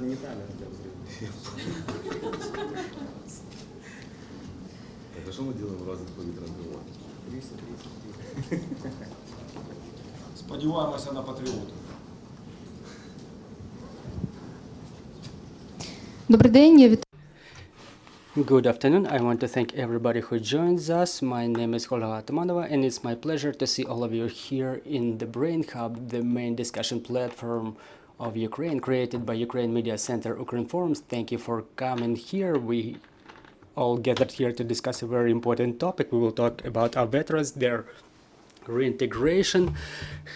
не таймер для взрыва. Так, а что мы делаем в разных повітряних тривогах? 330. Сподіваємося на патріотів. Добрий день, я Good afternoon. I want to thank everybody who joins us. My name is Olga Atamanova, and it's my pleasure to see all of you here in the Brain Hub, the main discussion platform of Ukraine, created by Ukraine Media Center Ukrinform. Thank you for coming here. We all gathered here to discuss a very important topic. We will talk about our veterans, their reintegration,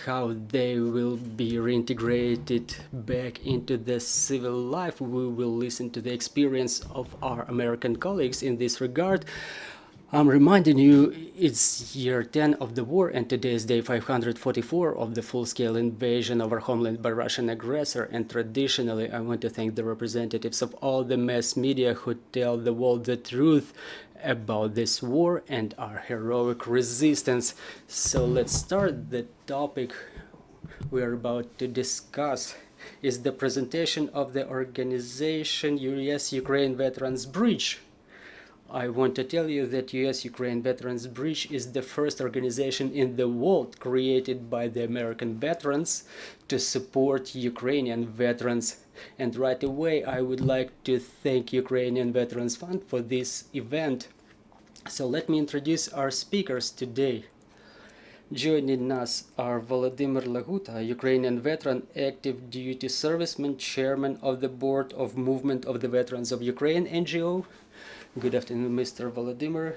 how they will be reintegrated back into the civil life. We will listen to the experience of our American colleagues in this regard. I'm reminding you it's year 10 of the war, and today is day 544 of the full-scale invasion of our homeland by Russian aggressor. And traditionally, I want to thank the representatives of all the mass media who tell the world the truth about this war and our heroic resistance. So let's start. The topic we're about to discuss is the presentation of the organization US-Ukraine Veterans Bridge. I want to tell you that US-Ukraine Veterans Bridge is the first organization in the world created by the American veterans to support Ukrainian veterans. And right away, I would like to thank Ukrainian Veterans Fund for this event. So let me introduce our speakers today. Joining us are Volodymyr Laguta, Ukrainian veteran, active duty serviceman, chairman of the board of Movement of the Veterans of Ukraine NGO. Good afternoon, Mr. Volodymyr.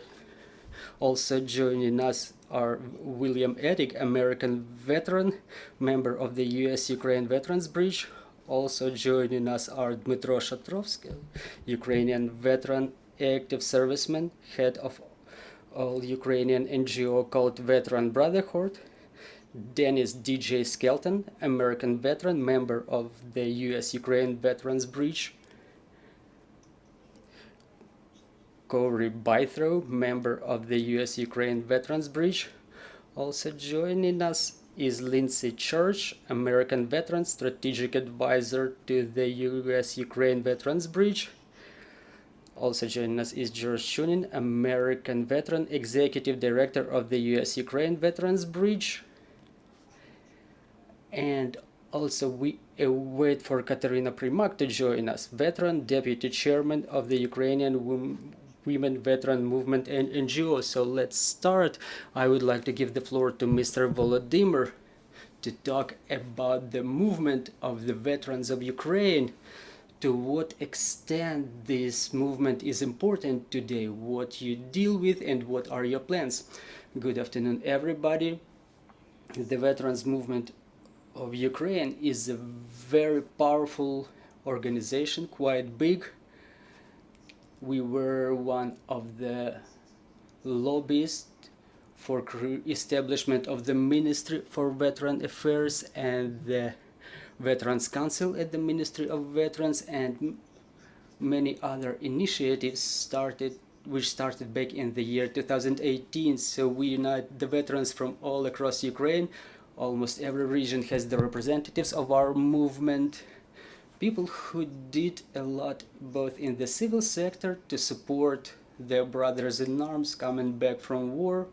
Also joining us are William Attig, American veteran, member of the US-Ukraine Veterans Bridge. Also joining us are Dmytro Shatrovskyi, Ukrainian veteran, active serviceman, head of All-Ukrainian NGO called Veteran Brotherhood. Dennis DJ Skelton, American veteran, member of the US-Ukraine Veterans Bridge. Cory Bythrow, member of the US-Ukraine Veterans Bridge. Also joining us is Lindsay Church, American veteran, strategic advisor to the US-Ukraine Veterans Bridge. Also joining us is Chewning, American veteran, executive director of the US-Ukraine Veterans Bridge. And also we await for Kateryna Pryimak to join us, veteran, deputy chairman of the Ukrainian Women Veteran Movement and NGO. So let's start. I would like to give the floor to Mr. Volodymyr to talk about the movement of the veterans of Ukraine. To what extent this movement is important today, what you deal with, and what are your plans. Good afternoon, everybody. The veterans movement of Ukraine is a very powerful organization, quite big. We were one of the lobbyists for establishment of the Ministry for Veteran Affairs and the Veterans Council at the Ministry of Veterans, and many other initiatives which started back in the year 2018. So we unite the veterans from all across Ukraine. Almost every region has the representatives of our movement. People who did a lot both in the civil sector to support their brothers in arms coming back from war.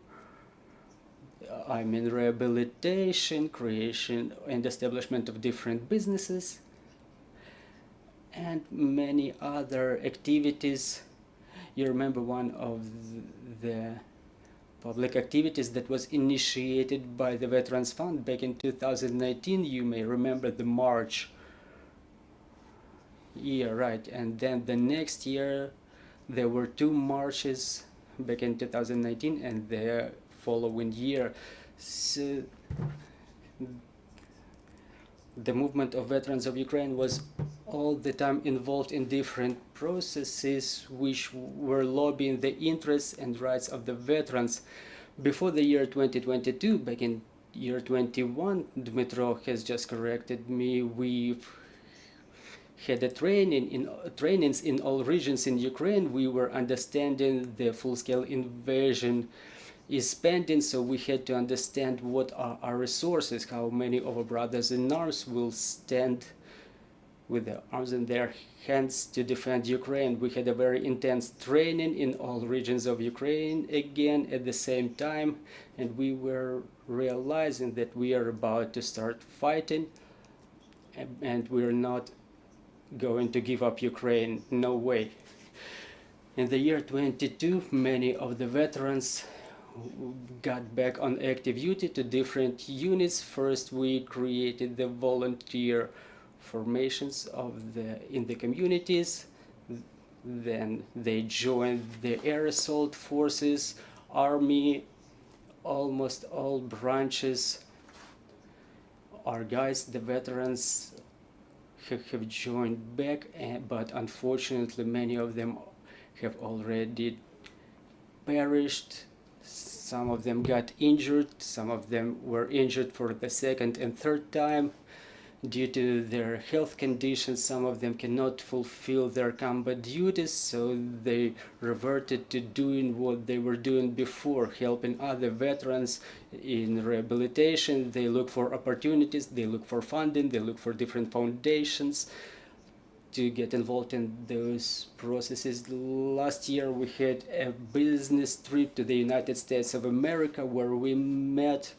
I mean rehabilitation, creation and establishment of different businesses, and many other activities. You remember one of the public activities that was initiated by the Veterans Fund back in 2019. You may remember the march. Yeah, right. And then the next year there were 2 marches back in 2019 and the following year. So the movement of veterans of Ukraine was all the time involved in different processes which were lobbying the interests and rights of the veterans. Before the year 2022, back in year 21, Dmytro has just corrected me, we've had a trainings in all regions in Ukraine. We were understanding the full-scale invasion is spending, so we had to understand what are our resources, how many of our brothers in arms will stand with their arms in their hands to defend Ukraine. We had a very intense training in all regions of Ukraine again at the same time, and we were realizing that we are about to start fighting, and we're not going to give up Ukraine, no way. In the year 22, many of the veterans got back on active duty to different units. First, we created the volunteer formations in the communities. Then they joined the air assault forces, army, almost all branches. Our guys, the veterans, have joined back, but unfortunately many of them have already perished. Some of them got injured, some of them were injured for the second and third time due to their health conditions. Some of them cannot fulfill their combat duties, so they reverted to doing what they were doing before, helping other veterans in rehabilitation. They look for opportunities, they look for funding, they look for different foundations to get involved in those processes. Last year we had a business trip to the United States of America where we met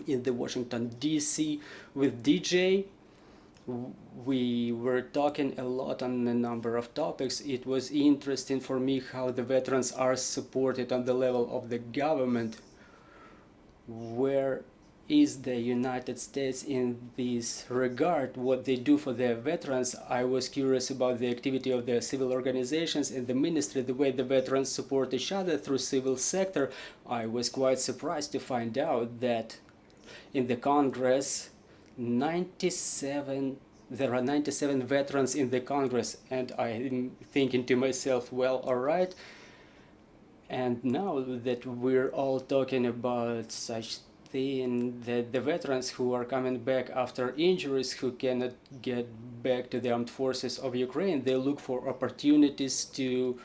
in the Washington DC with DJ. We were talking a lot on a number of topics. It was interesting for me how the veterans are supported on the level of the government. Where is the United States in this regard? What they do for their veterans? I was curious about the activity of the civil organizations and the ministry, the way the veterans support each other through civil sector. I was quite surprised to find out that in the Congress, there are 97 veterans in the Congress, and I'm thinking to myself, well, all right. And now that we're all talking about such thing, that the veterans who are coming back after injuries, who cannot get back to the armed forces of Ukraine, they look for opportunities to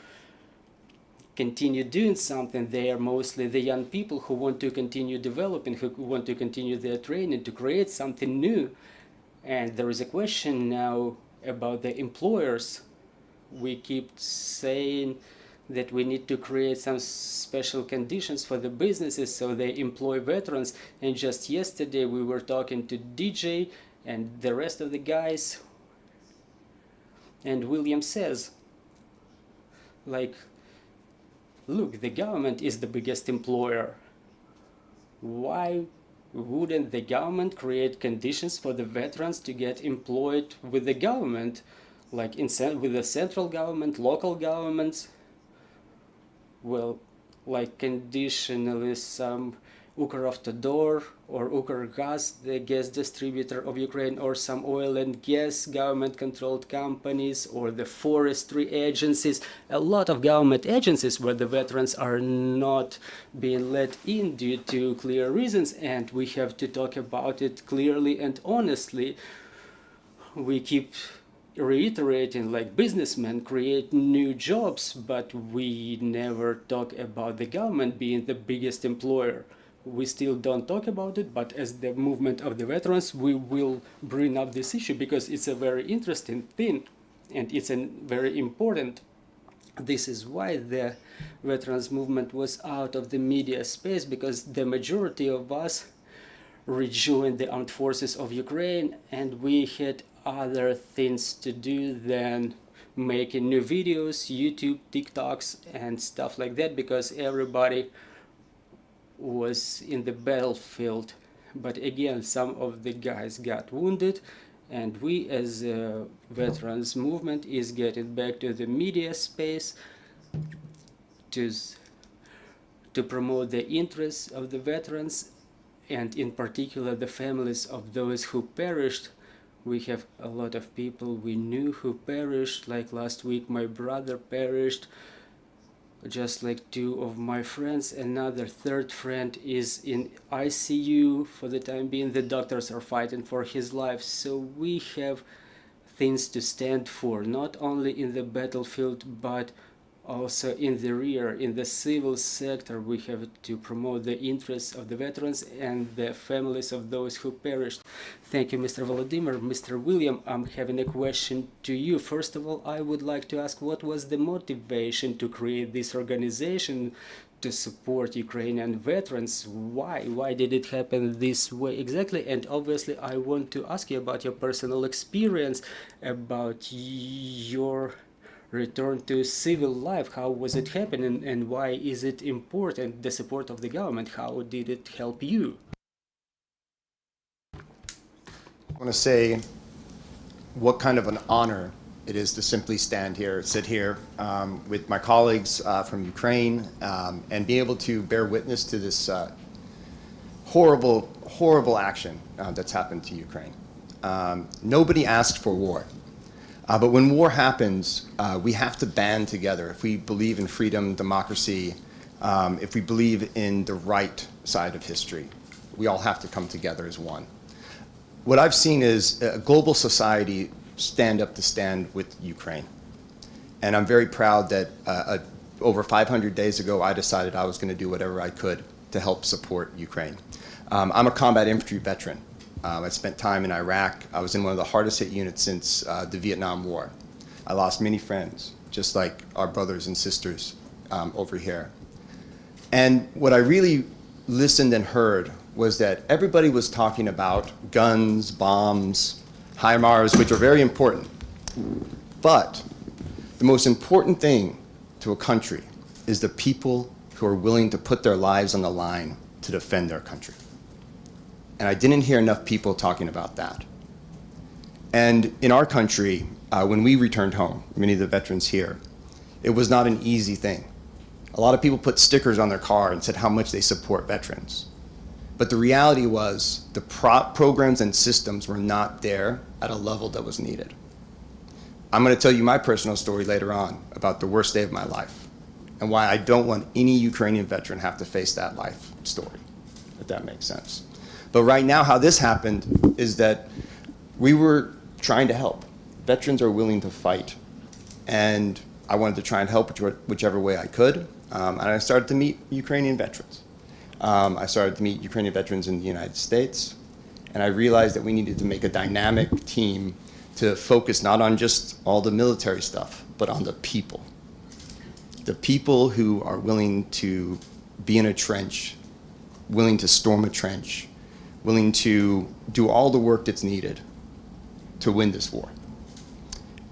continue doing something. They are mostly the young people who want to continue developing, who want to continue their training, to create something new. And there is a question now about the employers. We keep saying that we need to create some special conditions for the businesses so they employ veterans. And just yesterday we were talking to DJ and the rest of the guys, and William says, like, look, the government is the biggest employer. Why wouldn't the government create conditions for the veterans to get employed with the government, like with the central government, local governments? Well, like conditionally some Ukrinform or Ukrgas, the gas distributor of Ukraine, or some oil and gas government-controlled companies, or the forestry agencies, a lot of government agencies where the veterans are not being let in due to clear reasons, and we have to talk about it clearly and honestly. We keep reiterating, like, businessmen create new jobs, but we never talk about the government being the biggest employer. We still don't talk about it, but as the movement of the veterans, we will bring up this issue because it's a very interesting thing and it's a very important. This is why the veterans movement was out of the media space, because the majority of us rejoined the armed forces of Ukraine and we had other things to do than making new videos, YouTube, TikToks and stuff like that, because everybody was in the battlefield. But again, some of the guys got wounded, and we as a veterans movement is getting back to the media space to promote the interests of the veterans, and in particular the families of those who perished. We have a lot of people we knew who perished, like last week my brother perished, just like two of my friends. Another third friend is in ICU for the time being. The doctors are fighting for his life. So we have things to stand for, not only in the battlefield, but Also, in the rear, in the civil sector, we have to promote the interests of the veterans and the families of those who perished. Thank you, Mr. Volodymyr. Mr. William, I'm having a question to you. First of all, I would like to ask, what was the motivation to create this organization to support Ukrainian veterans? Why did it happen this way exactly? And obviously, I want to ask you about your personal experience, about your return to civil life. How was it happening, and why is it important, the support of the government? How did it help you? I want to say what kind of an honor it is to simply sit here with my colleagues from Ukraine and be able to bear witness to this horrible action that's happened to Ukraine. Nobody asked for war. But when war happens, we have to band together. If we believe in freedom, democracy, if we believe in the right side of history, we all have to come together as one. What I've seen is a global society stand with Ukraine. And I'm very proud that over 500 days ago, I decided I was going to do whatever I could to help support Ukraine. I'm a combat infantry veteran. I spent time in Iraq. I was in one of the hardest hit units since the Vietnam War. I lost many friends, just like our brothers and sisters over here. And what I really listened and heard was that everybody was talking about guns, bombs, HIMARS, which are very important. But the most important thing to a country is the people who are willing to put their lives on the line to defend their country. And I didn't hear enough people talking about that. And in our country, when we returned home, many of the veterans here, it was not an easy thing. A lot of people put stickers on their car and said how much they support veterans. But the reality was the programs and systems were not there at a level that was needed. I'm going to tell you my personal story later on about the worst day of my life and why I don't want any Ukrainian veteran have to face that life story, if that makes sense. But right now, how this happened is that we were trying to help. Veterans are willing to fight. And I wanted to try and help whichever way I could. And I started to meet Ukrainian veterans. I started to meet Ukrainian veterans in the United States. And I realized that we needed to make a dynamic team to focus not on just all the military stuff, but on the people. The people who are willing to be in a trench, willing to storm a trench, willing to do all the work that's needed to win this war.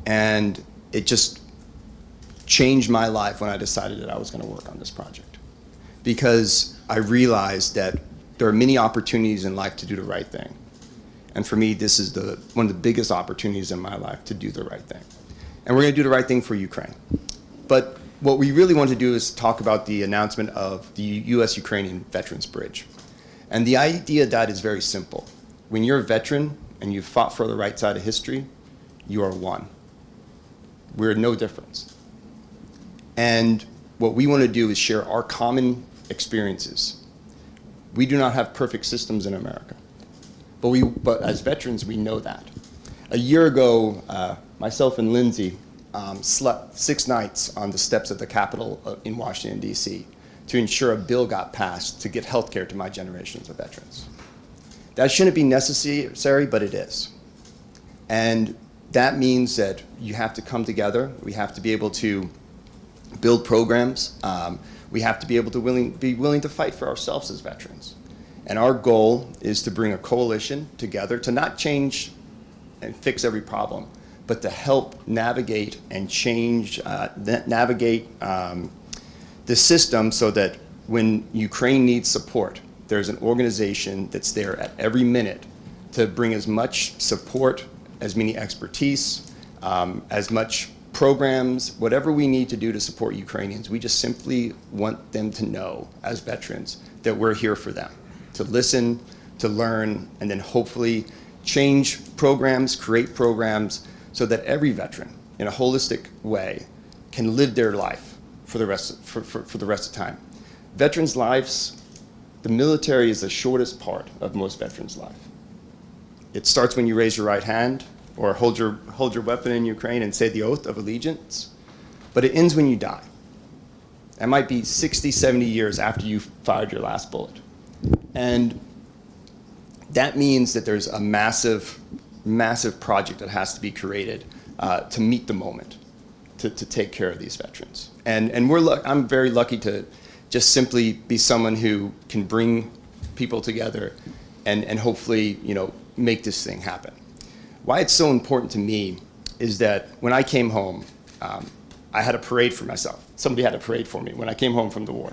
And it just changed my life when I decided that I was going to work on this project. Because I realized that there are many opportunities in life to do the right thing. And for me, this is one of the biggest opportunities in my life to do the right thing. And we're going to do the right thing for Ukraine. But what we really want to do is talk about the announcement of the U.S.-Ukrainian Veterans Bridge. And the idea of that is very simple. When you're a veteran and you fought for the right side of history, you are one. We're no difference. And what we want to do is share our common experiences. We do not have perfect systems in America. But as veterans, we know that. A year ago, myself and Lindsay slept 6 nights on the steps of the Capitol in Washington, D.C., to ensure a bill got passed to get health care to my generations of veterans. That shouldn't be necessary, but it is. And that means that you have to come together. We have to be able to build programs. We have to be able to be willing to fight for ourselves as veterans. And our goal is to bring a coalition together to not change and fix every problem, but to help navigate and navigate the system so that when Ukraine needs support, there's an organization that's there at every minute to bring as much support, as many expertise, as much programs, whatever we need to do to support Ukrainians. We just simply want them to know, as veterans, that we're here for them, to listen, to learn, and then hopefully change programs, create programs, so that every veteran, in a holistic way, can live their life for the rest of time. Veterans' lives, the military is the shortest part of most veterans' life. It starts when you raise your right hand or hold your weapon in Ukraine and say the oath of allegiance, but it ends when you die. That might be 60, 70 years after you fired your last bullet. And that means that there's a massive, massive project that has to be created to meet the moment, to take care of these veterans. And I'm very lucky to just simply be someone who can bring people together and hopefully, make this thing happen. Why it's so important to me is that when I came home, I had a parade for myself. Somebody had a parade for me when I came home from the war.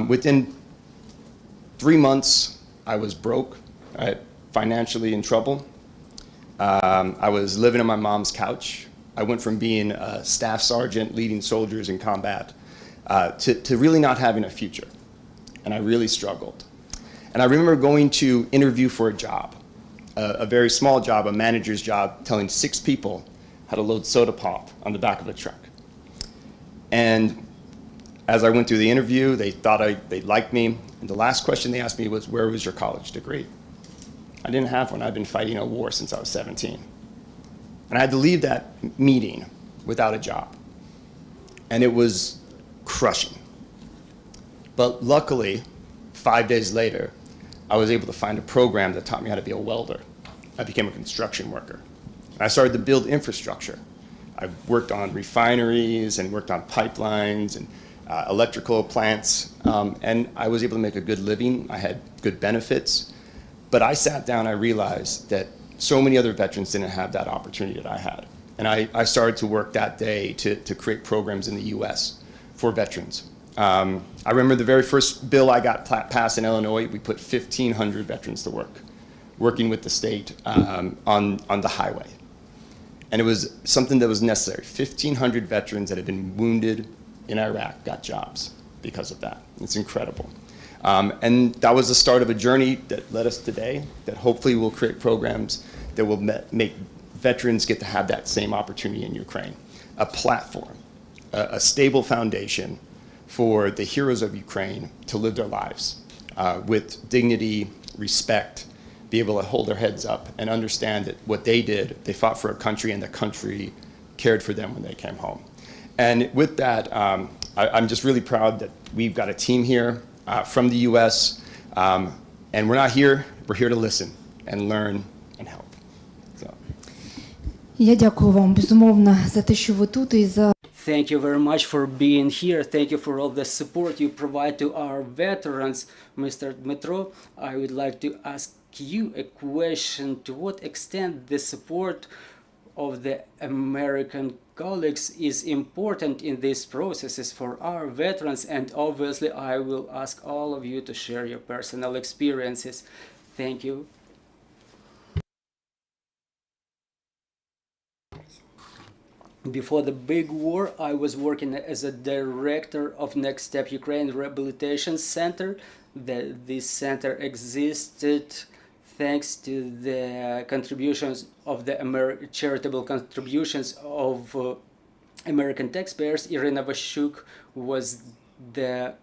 Within 3 months, I was broke, financially in trouble. I was living on my mom's couch. I went from being a staff sergeant leading soldiers in combat to really not having a future. And I really struggled. And I remember going to interview for a job, a very small job, a manager's job, telling 6 people how to load soda pop on the back of a truck. And as I went through the interview, they thought they liked me. And the last question they asked me was, where was your college degree? I didn't have one. I'd been fighting a war since I was 17. And I had to leave that meeting without a job. And it was crushing. But luckily, 5 days later, I was able to find a program that taught me how to be a welder. I became a construction worker. And I started to build infrastructure. I worked on refineries and worked on pipelines and electrical plants. And I was able to make a good living. I had good benefits. But I sat down, I realized that so many other veterans didn't have that opportunity that I had. And I started to work that day to create programs in the US for veterans. I remember the very first bill I got passed in Illinois, we put 1,500 veterans to work, working with the state on the highway. And it was something that was necessary. 1,500 veterans that had been wounded in Iraq got jobs because of that. It's incredible. And that was the start of a journey that led us today, that hopefully will create programs that will make veterans get to have that same opportunity in Ukraine. A platform, a stable foundation for the heroes of Ukraine to live their lives with dignity, respect, be able to hold their heads up and understand that what they did, they fought for a country and the country cared for them when they came home. And with that, I'm just really proud that we've got a team here from the US, and we're not here, we're here to listen and learn and help. So. Я дякую вам, безумовно, за те, що ви тут і за Thank you very much for being here. Thank you for all the support you provide to our veterans. Mr. Dmytro, I would like to ask you a question. To what extent the support of the American colleagues is important in these processes for our veterans? And obviously, I will ask all of you to share your personal experiences. Thank you. Before the big war, I was working as a director of Next Step Ukraine Rehabilitation Center. This center existed thanks to the contributions of the charitable contributions of American taxpayers. Irina Vashchuk was the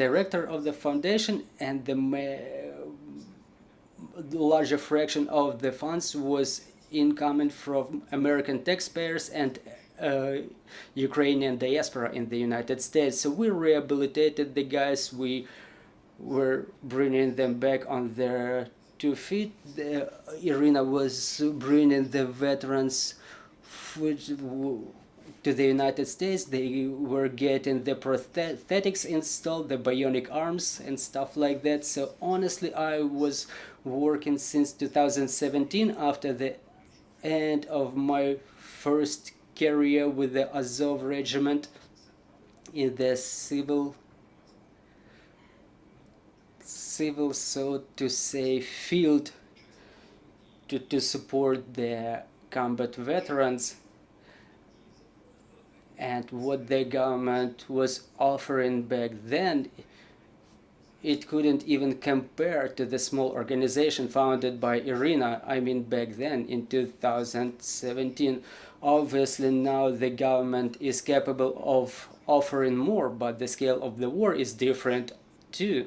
director of the foundation, and the larger fraction of the funds was incoming from American taxpayers and Ukrainian diaspora in the United States. So we rehabilitated the guys, we were bringing them back on their 2 feet. Irina was bringing the veterans to the United States. They were getting the prosthetics installed, the bionic arms and stuff like that. So honestly, I was working since 2017 after the end of my first career with the Azov regiment in the civil, so to say, field to support the combat veterans. And what the government was offering back then, it couldn't even compare to the small organization founded by Irina, I mean back then in 2017. Obviously now the government is capable of offering more, but the scale of the war is different too.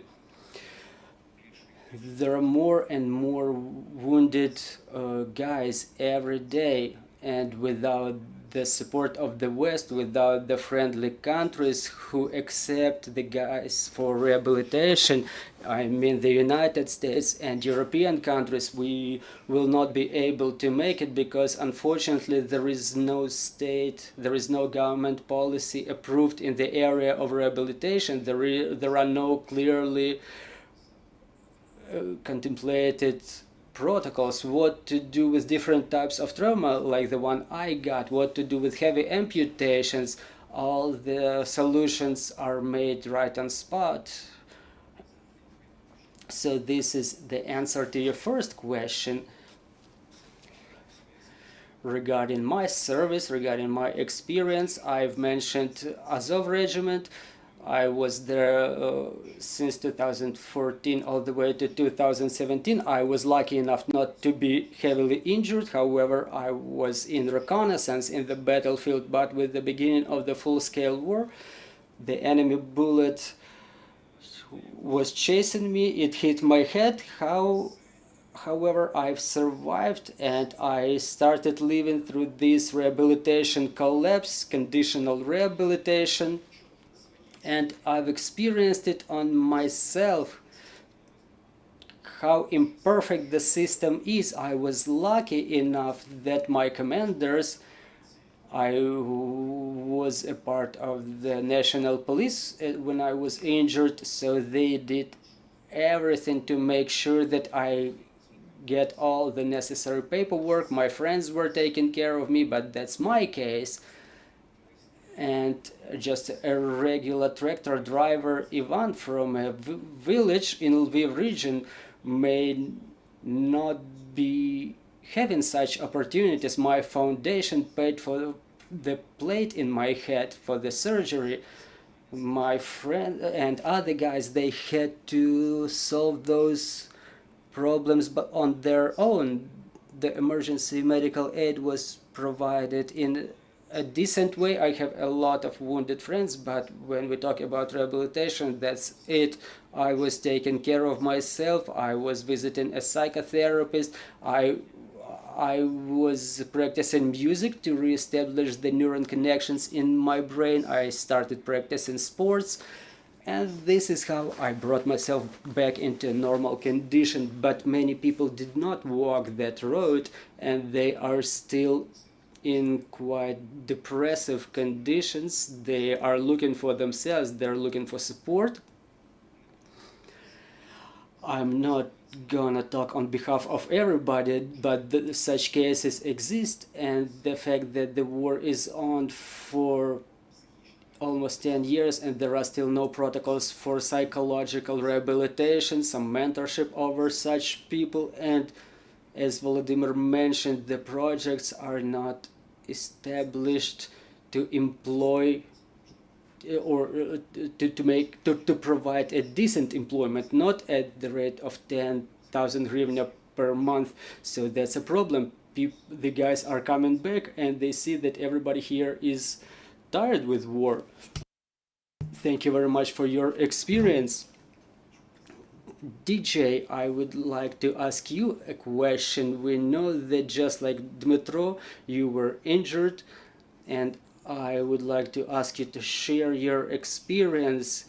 There are more and more wounded guys every day, and without the support of the West, without the friendly countries who accept the guys for rehabilitation, I mean the United States and European countries, we will not be able to make it, because unfortunately there is no government policy approved in the area of rehabilitation. There are no clearly contemplated protocols, what to do with different types of trauma like the one I got, what to do with heavy amputations. All the solutions are made right on spot. So this is the answer to your first question. Regarding my service, regarding my experience, I've mentioned Azov Regiment. I was there since 2014 all the way to 2017. I was lucky enough not to be heavily injured. However, I was in reconnaissance in the battlefield, but with the beginning of the full-scale war, the enemy bullet was chasing me. It hit my head. However, I've survived, and I started living through this rehabilitation collapse, conditional rehabilitation. And I've experienced it on myself, how imperfect the system is. I was lucky enough that my commanders, I was a part of the national police when I was injured, so they did everything to make sure that I get all the necessary paperwork. My friends were taking care of me, but that's my case. And just a regular tractor driver, Ivan, from a village in Lviv region, may not be having such opportunities. My foundation paid for the plate in my head for the surgery. My friend and other guys, they had to solve those problems but on their own. The emergency medical aid was provided in a decent way. I have a lot of wounded friends, but when we talk about rehabilitation, that's it. I was taking care of myself. I was visiting a psychotherapist. I was practicing music to reestablish the neuron connections in my brain. I started practicing sports, and this is how I brought myself back into a normal condition. But many people did not walk that road, and they are still in quite depressive conditions. They are looking for themselves, they're looking for support. I'm not gonna talk on behalf of everybody, but such cases exist, and the fact that the war is on for almost 10 years and there are still no protocols for psychological rehabilitation, some mentorship over such people, and as Volodymyr mentioned, the projects are not established to employ or to provide a decent employment, not at the rate of 10,000 hryvnia per month. So that's a problem. The guys are coming back and they see that everybody here is tired with war. Thank you very much for your experience. DJ, I would like to ask you a question. We know that just like Dmytro, you were injured, and I would like to ask you to share your experience.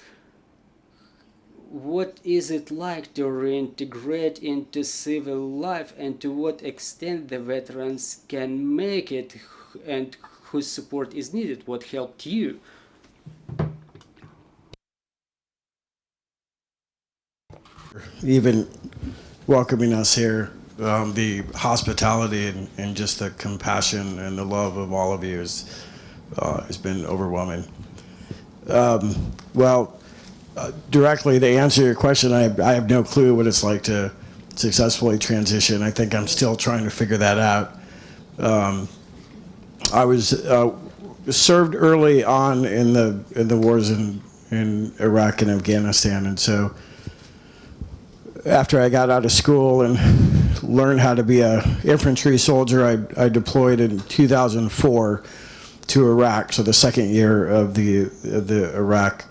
What is it like to reintegrate into civil life, and to what extent the veterans can make it, and whose support is needed? What helped you? Even welcoming us here, the hospitality and just the compassion and the love of all of you has been overwhelming. Directly to answer your question, I have no clue what it's like to successfully transition. I think I'm still trying to figure that out. I was served early on in the wars in Iraq and Afghanistan, and so after I got out of school and learned how to be an infantry soldier, I deployed in 2004 to Iraq, so the second year of the Iraq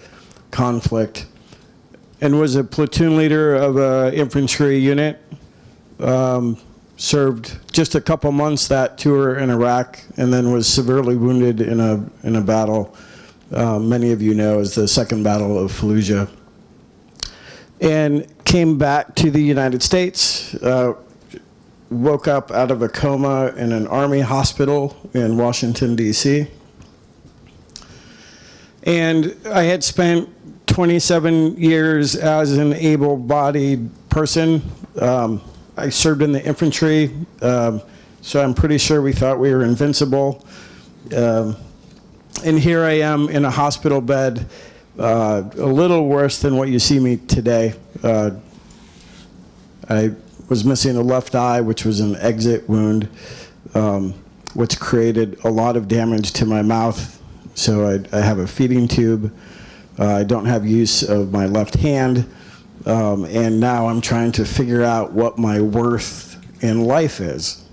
conflict, and was a platoon leader of an infantry unit. served just a couple months that tour in Iraq, and then was severely wounded in a battle many of you know as the Second Battle of Fallujah, and came back to the United States. Woke up out of a coma in an Army hospital in Washington, D.C. And I had spent 27 years as an able-bodied person. I served in the infantry, so I'm pretty sure we thought we were invincible. And here I am in a hospital bed, a little worse than what you see me today. I was missing a left eye, which was an exit wound, which created a lot of damage to my mouth. So I have a feeding tube. I don't have use of my left hand. And now I'm trying to figure out what my worth in life is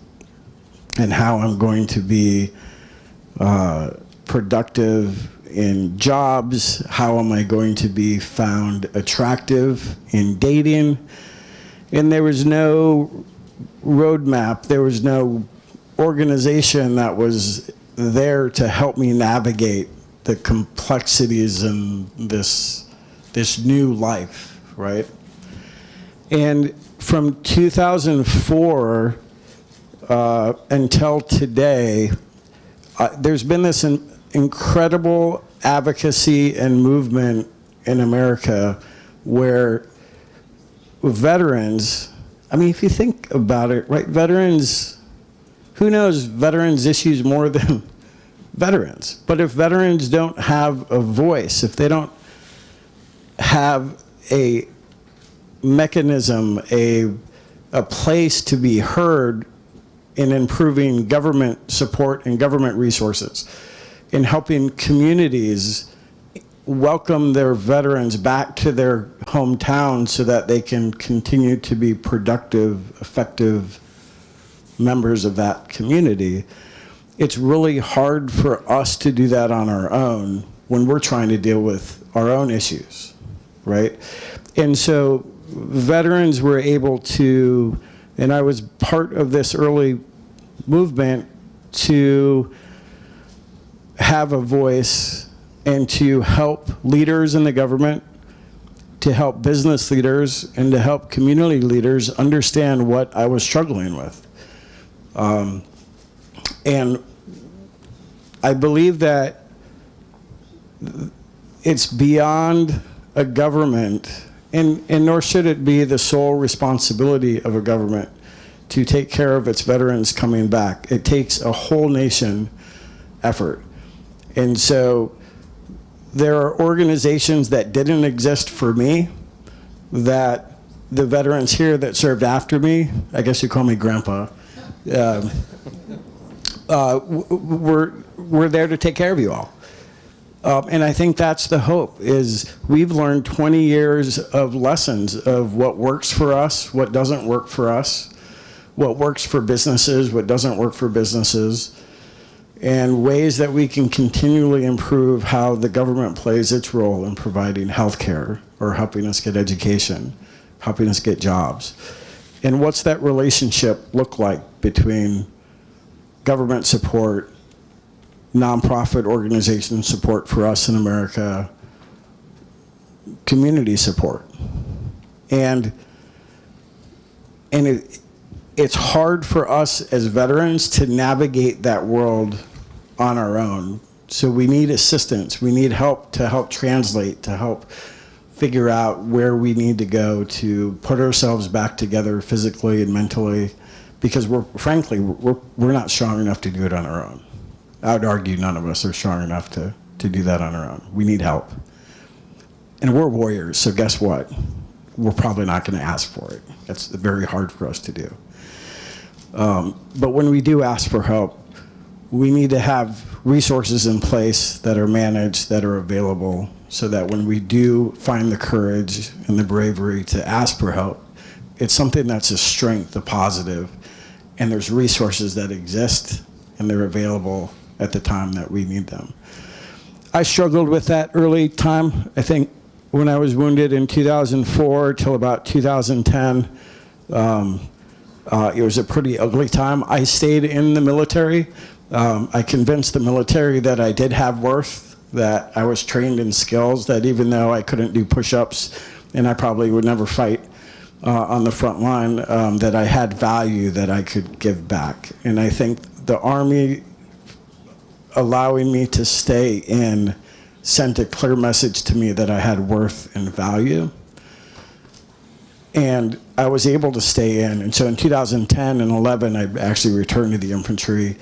and how I'm going to be productive in jobs. How am I going to be found attractive in dating? And there was no roadmap. There was no organization that was there to help me navigate the complexities in this new life, right? And from 2004 until today, there's been this incredible advocacy and movement in America where veterans, I mean, if you think about it, right, veterans, who knows veterans issues more than veterans? But if veterans don't have a voice, if they don't have a mechanism, a place to be heard in improving government support and government resources, in helping communities welcome their veterans back to their hometown so that they can continue to be productive, effective members of that community, it's really hard for us to do that on our own when we're trying to deal with our own issues, right? And so veterans were able to, and I was part of this early movement to have a voice and to help leaders in the government, to help business leaders, and to help community leaders understand what I was struggling with. And I believe that it's beyond a government, and nor should it be the sole responsibility of a government to take care of its veterans coming back. It takes a whole nation effort. And so there are organizations that didn't exist for me that the veterans here that served after me, I guess you call me grandpa, we're there to take care of you all. And I think that's the hope, is we've learned 20 years of lessons of what works for us, what doesn't work for us, what works for businesses, what doesn't work for businesses, and ways that we can continually improve how the government plays its role in providing health care or helping us get education, helping us get jobs. And what's that relationship look like between government support, nonprofit organization support for us in America, community support? And it's hard for us as veterans to navigate that world on our own. So we need assistance. We need help to help translate, to help figure out where we need to go to put ourselves back together physically and mentally, because frankly, we're not strong enough to do it on our own. I would argue none of us are strong enough to do that on our own. We need help. And we're warriors, so guess what? We're probably not going to ask for it. That's very hard for us to do. But when we do ask for help, we need to have resources in place that are managed, that are available, so that when we do find the courage and the bravery to ask for help, it's something that's a strength, a positive, and there's resources that exist and they're available at the time that we need them. I struggled with that early time. I think when I was wounded in 2004 till about 2010, It was a pretty ugly time. I stayed in the military. I convinced the military that I did have worth, that I was trained in skills, that even though I couldn't do push-ups and I probably would never fight on the front line, that I had value that I could give back. And I think the Army allowing me to stay in sent a clear message to me that I had worth and value. And I was able to stay in. And so in 2010 and 11, I actually returned to the infantry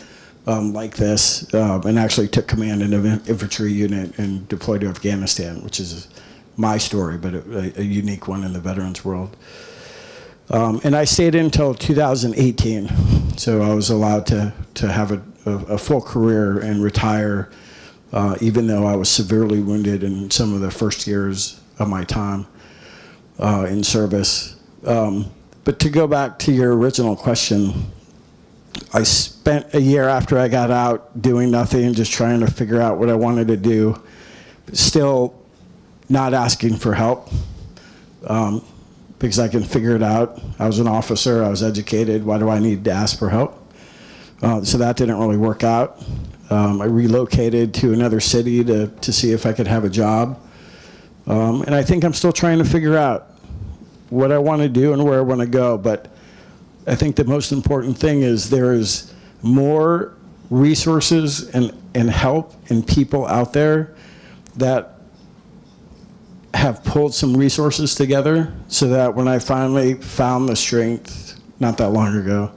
like this, and actually took command in an infantry unit and deployed to Afghanistan, which is my story, but a unique one in the veterans world. And I stayed in until 2018, so I was allowed to have a full career and retire, even though I was severely wounded in some of the first years of my time in service. But to go back to your original question, I spent a year after I got out doing nothing, just trying to figure out what I wanted to do, still not asking for help, because I can figure it out. I was an officer, I was educated, why do I need to ask for help? So that didn't really work out. I relocated to another city to see if I could have a job. And I think I'm still trying to figure out what I want to do and where I want to go, but I think the most important thing is there is more resources and help and people out there that have pulled some resources together, so that when I finally found the strength, not that long ago,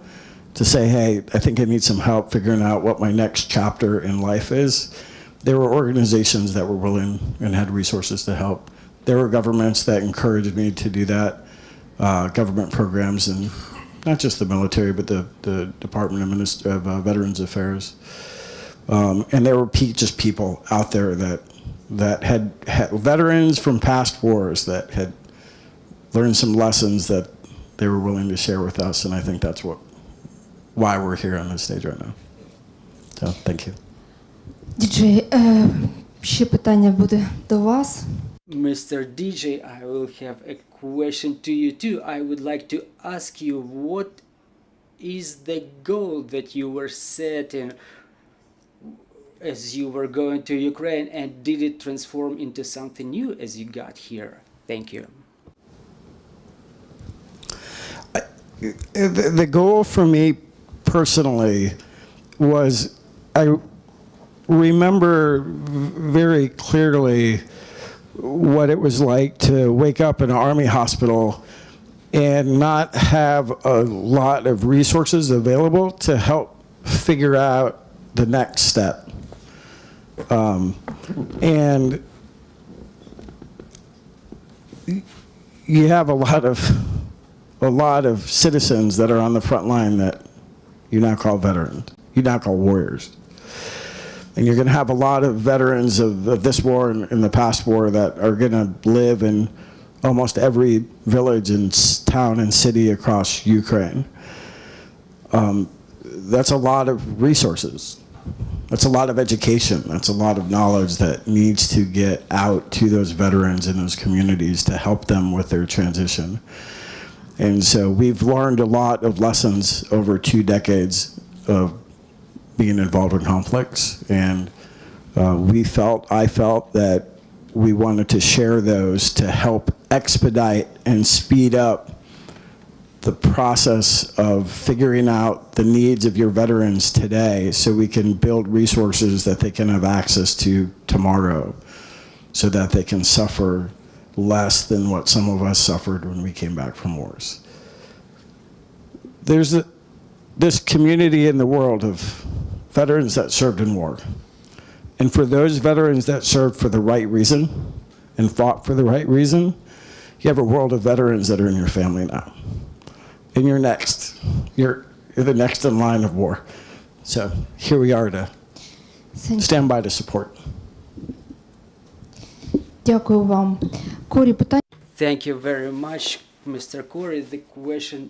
to say, hey, I think I need some help figuring out what my next chapter in life is, there were organizations that were willing and had resources to help. There were governments that encouraged me to do that, government programs, and not just the military, but the Department of Veterans Affairs. And there were just people out there that had veterans from past wars that had learned some lessons that they were willing to share with us, and I think that's why we're here on this stage right now. So, thank you. Діджей, ще питання буде до вас. Mr. DJ, I will have a question to you too. I would like to ask you, what is the goal that you were setting as you were going to Ukraine, and did it transform into something new as you got here? Thank you. The goal for me personally was, I remember very clearly what it was like to wake up in an Army hospital and not have a lot of resources available to help figure out the next step. And you have a lot of citizens that are on the front line that you now call veterans, you now call warriors. And you're going to have a lot of veterans of this war and the past war that are going to live in almost every village and town and city across Ukraine. That's a lot of resources. That's a lot of education. That's a lot of knowledge that needs to get out to those veterans in those communities to help them with their transition. And so we've learned a lot of lessons over 2 decades of being involved in conflicts, and I felt that we wanted to share those to help expedite and speed up the process of figuring out the needs of your veterans today, so we can build resources that they can have access to tomorrow, so that they can suffer less than what some of us suffered when we came back from wars. There's this community in the world of veterans that served in war. And for those veterans that served for the right reason and fought for the right reason, you have a world of veterans that are in your family now. And you're next. You're the next in line of war. So here we are to stand by to support. Дякую вам. Корі, питання. Thank you very much, Mr. Cory. The question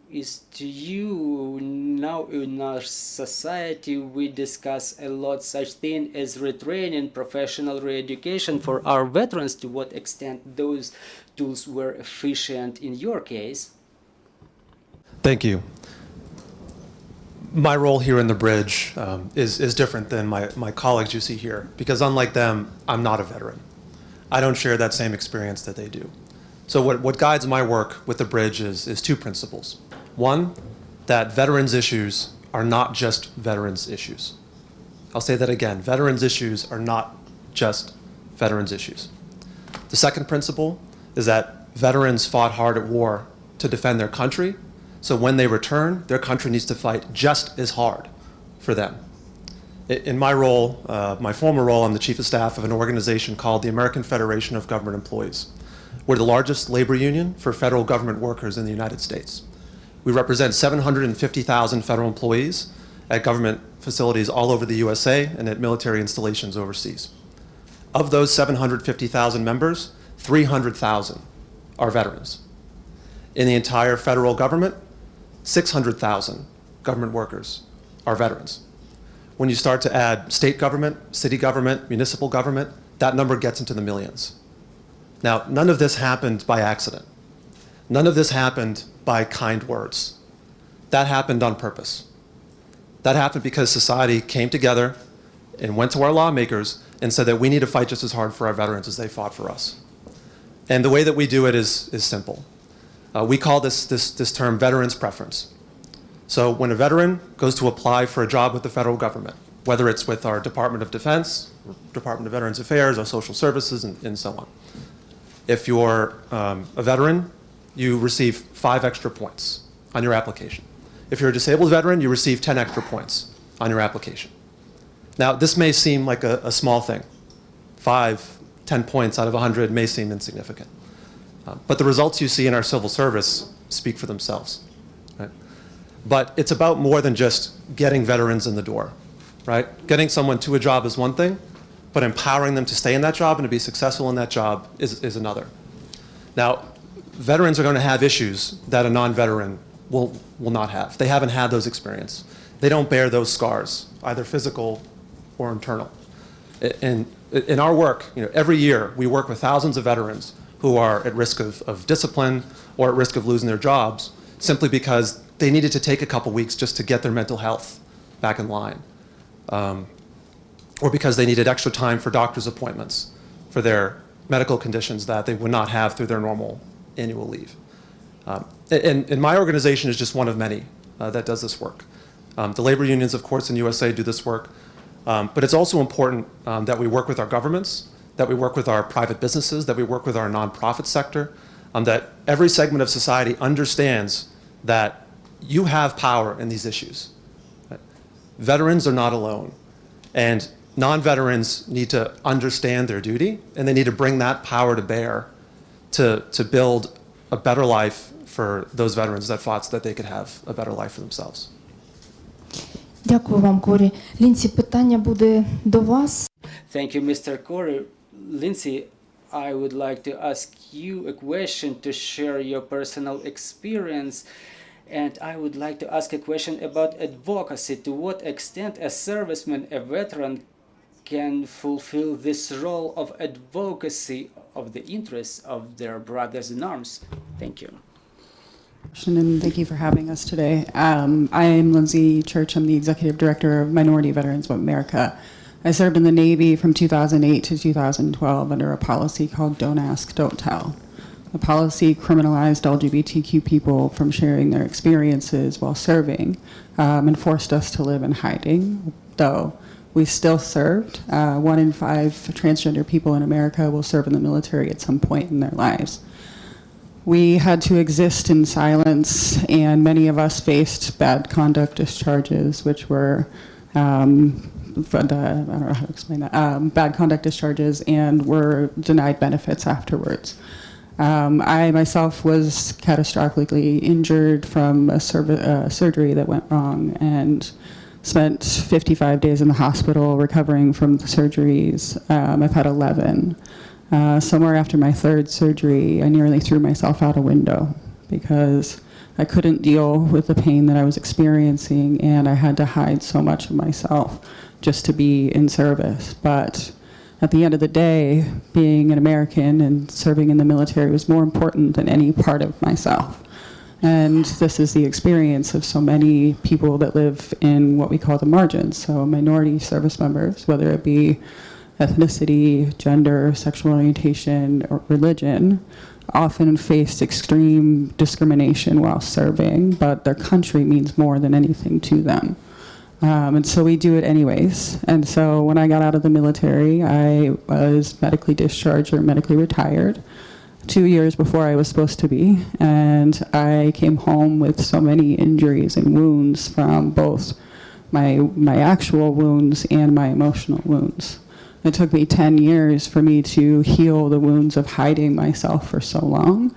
is to you. Now in our society we discuss a lot such thing as retraining, professional re-education for our veterans. To what extent those tools were efficient in your case? Thank you. My role here in the bridge is different than my colleagues you see here, because unlike them, I'm not a veteran. I don't share that same experience that they do. So what guides my work with the bridge is two principles. One, that veterans issues are not just veterans issues. I'll say that again, veterans issues are not just veterans issues. The second principle is that veterans fought hard at war to defend their country, so when they return, their country needs to fight just as hard for them. In my role, my former role, I'm the chief of staff of an organization called the American Federation of Government Employees. We're the largest labor union for federal government workers in the United States. We represent 750,000 federal employees at government facilities all over the USA and at military installations overseas. Of those 750,000 members, 300,000 are veterans. In the entire federal government, 600,000 government workers are veterans. When you start to add state government, city government, municipal government, that number gets into the millions. Now, none of this happened by accident. None of this happened by kind words. That happened on purpose. That happened because society came together and went to our lawmakers and said that we need to fight just as hard for our veterans as they fought for us. And the way that we do it is simple. We call this term veterans preference. So when a veteran goes to apply for a job with the federal government, whether it's with our Department of Defense, Department of Veterans Affairs, our social services, and so on. If you're a veteran, you receive 5 extra points on your application. If you're a disabled veteran, you receive 10 extra points on your application. Now, this may seem like a small thing. 5, 10 points out of 100 may seem insignificant. But the results you see in our civil service speak for themselves. Right? But it's about more than just getting veterans in the door. Right? Getting someone to a job is one thing, but empowering them to stay in that job and to be successful in that job is another. Now, veterans are going to have issues that a non-veteran will not have. They haven't had those experiences. They don't bear those scars, either physical or internal. And in our work, every year we work with thousands of veterans who are at risk of discipline or at risk of losing their jobs simply because they needed to take a couple weeks just to get their mental health back in line. Or because they needed extra time for doctor's appointments for their medical conditions that they would not have through their normal annual leave. And my organization is just one of many that does this work. The labor unions, of course, in USA do this work. But it's also important that we work with our governments, that we work with our private businesses, that we work with our nonprofit sector, that every segment of society understands that you have power in these issues. Right? Veterans are not alone. And non-veterans need to understand their duty, and they need to bring that power to bear to build a better life for those veterans that fought so that they could have a better life for themselves. Дякую вам, Корі. Лінсі, питання буде до вас. Thank you, Mr. Cory. Lindsay, I would like to ask you a question to share your personal experience. And I would like to ask a question about advocacy. To what extent a serviceman, a veteran, can fulfill this role of advocacy of the interests of their brothers in arms? Thank you. And thank you for having us today. I am Lindsay Church. I'm the Executive Director of Minority Veterans of America. I served in the Navy from 2008 to 2012 under a policy called Don't Ask, Don't Tell. The policy criminalized LGBTQ people from sharing their experiences while serving and forced us to live in hiding, though we still served. 1 in 5 transgender people in America will serve in the military at some point in their lives. We had to exist in silence, and many of us faced bad conduct discharges, which were, I don't know how to explain that, bad conduct discharges, and were denied benefits afterwards. I myself was catastrophically injured from a surgery that went wrong and spent 55 days in the hospital recovering from the surgeries. I've had 11. Somewhere after my 3rd surgery, I nearly threw myself out a window because I couldn't deal with the pain that I was experiencing, and I had to hide so much of myself just to be in service. But at the end of the day, being an American and serving in the military was more important than any part of myself. And this is the experience of so many people that live in what we call the margins, so minority service members, whether it be ethnicity, gender, sexual orientation, or religion, often faced extreme discrimination while serving, but their country means more than anything to them. And so we do it anyways. And so when I got out of the military, I was medically discharged or medically retired 2 years before I was supposed to be. And I came home with so many injuries and wounds from both my actual wounds and my emotional wounds. It took me 10 years for me to heal the wounds of hiding myself for so long.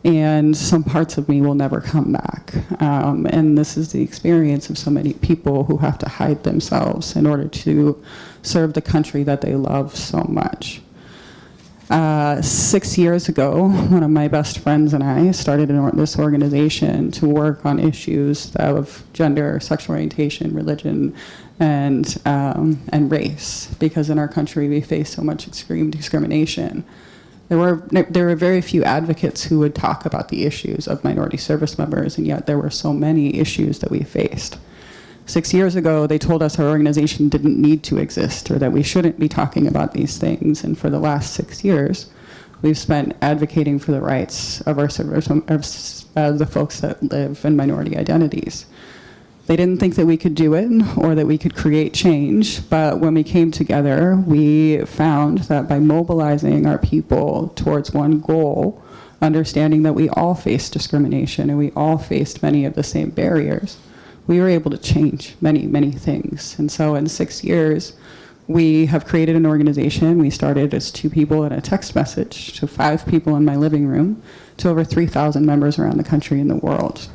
And some parts of me will never come back. And this is the experience of so many people who have to hide themselves in order to serve the country that they love so much. 6 years ago, one of my best friends and I started this organization to work on issues of gender, sexual orientation, religion, and race, because in our country we face so much extreme discrimination. There were very few advocates who would talk about the issues of minority service members, and yet there were so many issues that we faced. 6 years ago, they told us our organization didn't need to exist, or that we shouldn't be talking about these things, and for the last 6 years, we've spent advocating for the rights of our the folks that live in minority identities. They didn't think that we could do it or that we could create change, but when we came together, we found that by mobilizing our people towards one goal, understanding that we all faced discrimination and we all faced many of the same barriers, we were able to change many, many things. And so in 6 years, we have created an organization. We started as 2 people in a text message to 5 people in my living room to over 3,000 members around the country and the world.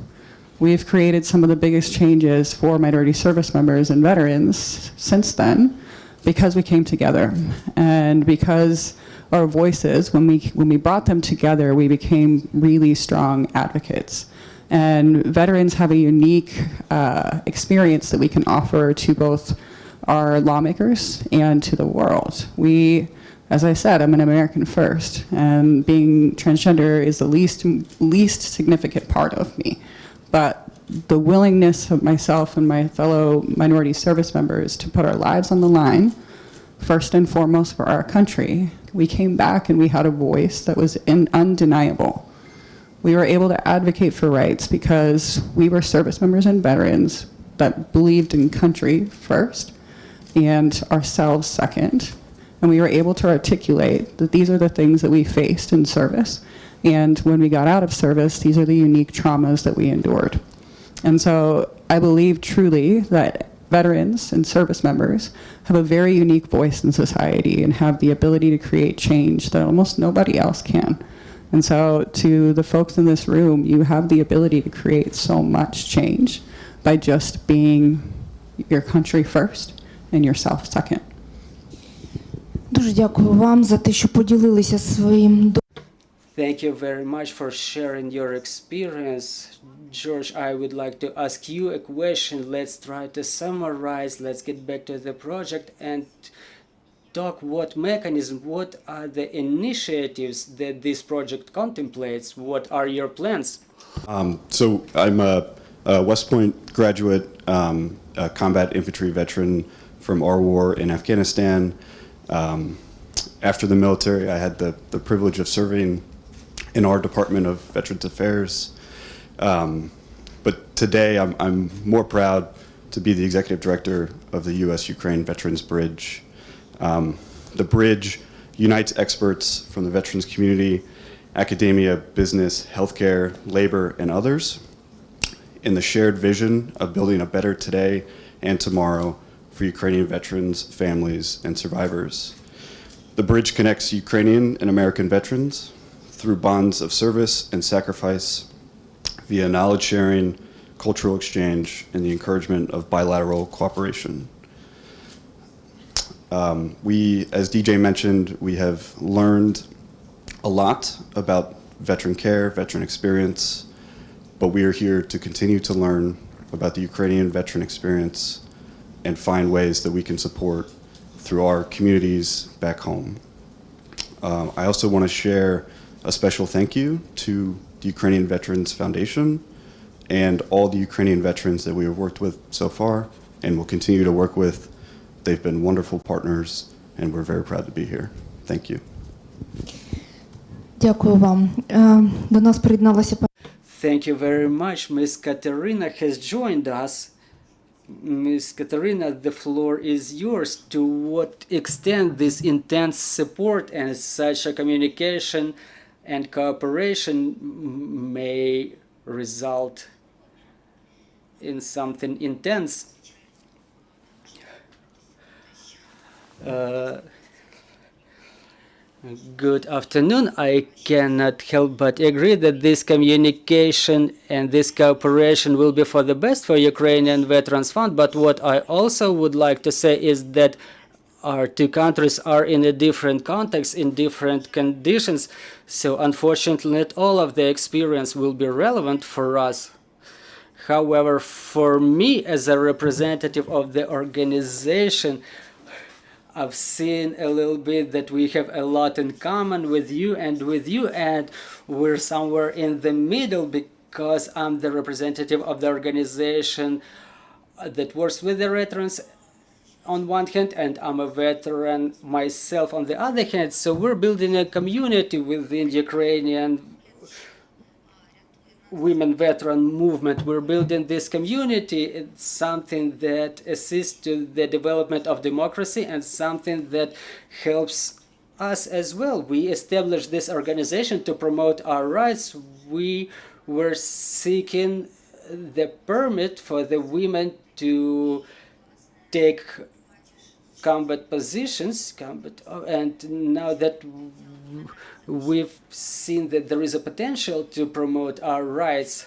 We've created some of the biggest changes for minority service members and veterans since then because we came together and because our voices, when we brought them together, we became really strong advocates. And veterans have a unique experience that we can offer to both our lawmakers and to the world. As I said, I'm an American first, and being transgender is the least significant part of me. But the willingness of myself and my fellow minority service members to put our lives on the line, first and foremost for our country, we came back and we had a voice that was undeniable. We were able to advocate for rights because we were service members and veterans that believed in country first and ourselves second. And we were able to articulate that these are the things that we faced in service. And when we got out of service, these are the unique traumas that we endured. And so I believe truly that veterans and service members have a very unique voice in society and have the ability to create change that almost nobody else can. And so to the folks in this room, you have the ability to create so much change by just being your country first and yourself second. Дуже дякую вам за те, що поділилися своїм Thank you very much for sharing your experience. George, I would like to ask you a question. Let's try to summarize. Let's get back to the project and talk what mechanism, what are the initiatives that this project contemplates? What are your plans? So I'm a West Point graduate, a combat infantry veteran from our war in Afghanistan. After the military, I had the privilege of serving in our Department of Veterans Affairs. But today I'm more proud to be the executive director of the US-Ukraine Veterans Bridge. The bridge unites experts from the veterans community, academia, business, healthcare, labor, and others in the shared vision of building a better today and tomorrow for Ukrainian veterans, families, and survivors. The bridge connects Ukrainian and American veterans through bonds of service and sacrifice via knowledge sharing, cultural exchange, and the encouragement of bilateral cooperation. As DJ mentioned, we have learned a lot about veteran care, veteran experience, but we are here to continue to learn about the Ukrainian veteran experience and find ways that we can support through our communities back home. I also want to share a special thank you to the Ukrainian Veterans Foundation and all the Ukrainian veterans that we have worked with so far and will continue to work with. They've been wonderful partners, and we're very proud to be here. Thank you. Дякую вам. До нас приєдналася Thank you very much. Miss Kateryna has joined us. Miss Kateryna, the floor is yours. To what extent this intense support and such a communication and cooperation may result in something intense? Good afternoon. I cannot help but agree that this communication and this cooperation will be for the best for Ukrainian Veterans Fund. But what I also would like to say is that our two countries are in a different context, in different conditions. So unfortunately, not all of the experience will be relevant for us. However, for me, as a representative of the organization, I've seen a little bit that we have a lot in common with you, and we're somewhere in the middle because I'm the representative of the organization that works with the veterans on one hand, and I'm a veteran myself on the other hand. So we're building a community within the Ukrainian women veteran movement. We're building this community. It's something that assists to the development of democracy and something that helps us as well. We established this organization to promote our rights. We were seeking the permit for the women to take combat positions, and now that we've seen that there is a potential to promote our rights,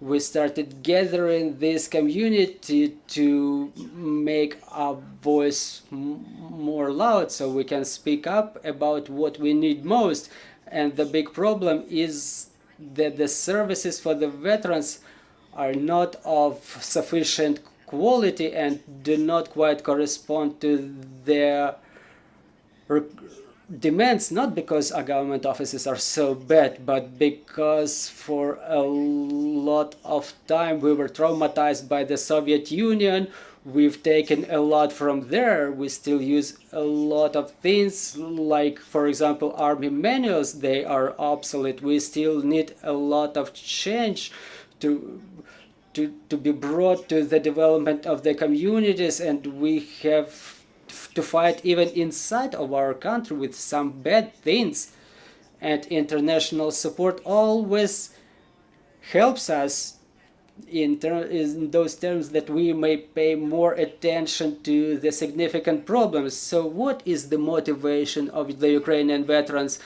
we started gathering this community to make our voice more loud so we can speak up about what we need most. And the big problem is that the services for the veterans are not of sufficient quality and do not quite correspond to their demands, not because our government offices are so bad, but because for a lot of time we were traumatized by the Soviet Union. We've taken a lot from there. We still use a lot of things, like, for example, army manuals. They are obsolete. We still need a lot of change to be brought to the development of the communities, and we have to fight even inside of our country with some bad things. And international support always helps us in those terms that we may pay more attention to the significant problems. So what is the motivation of the Ukrainian veterans,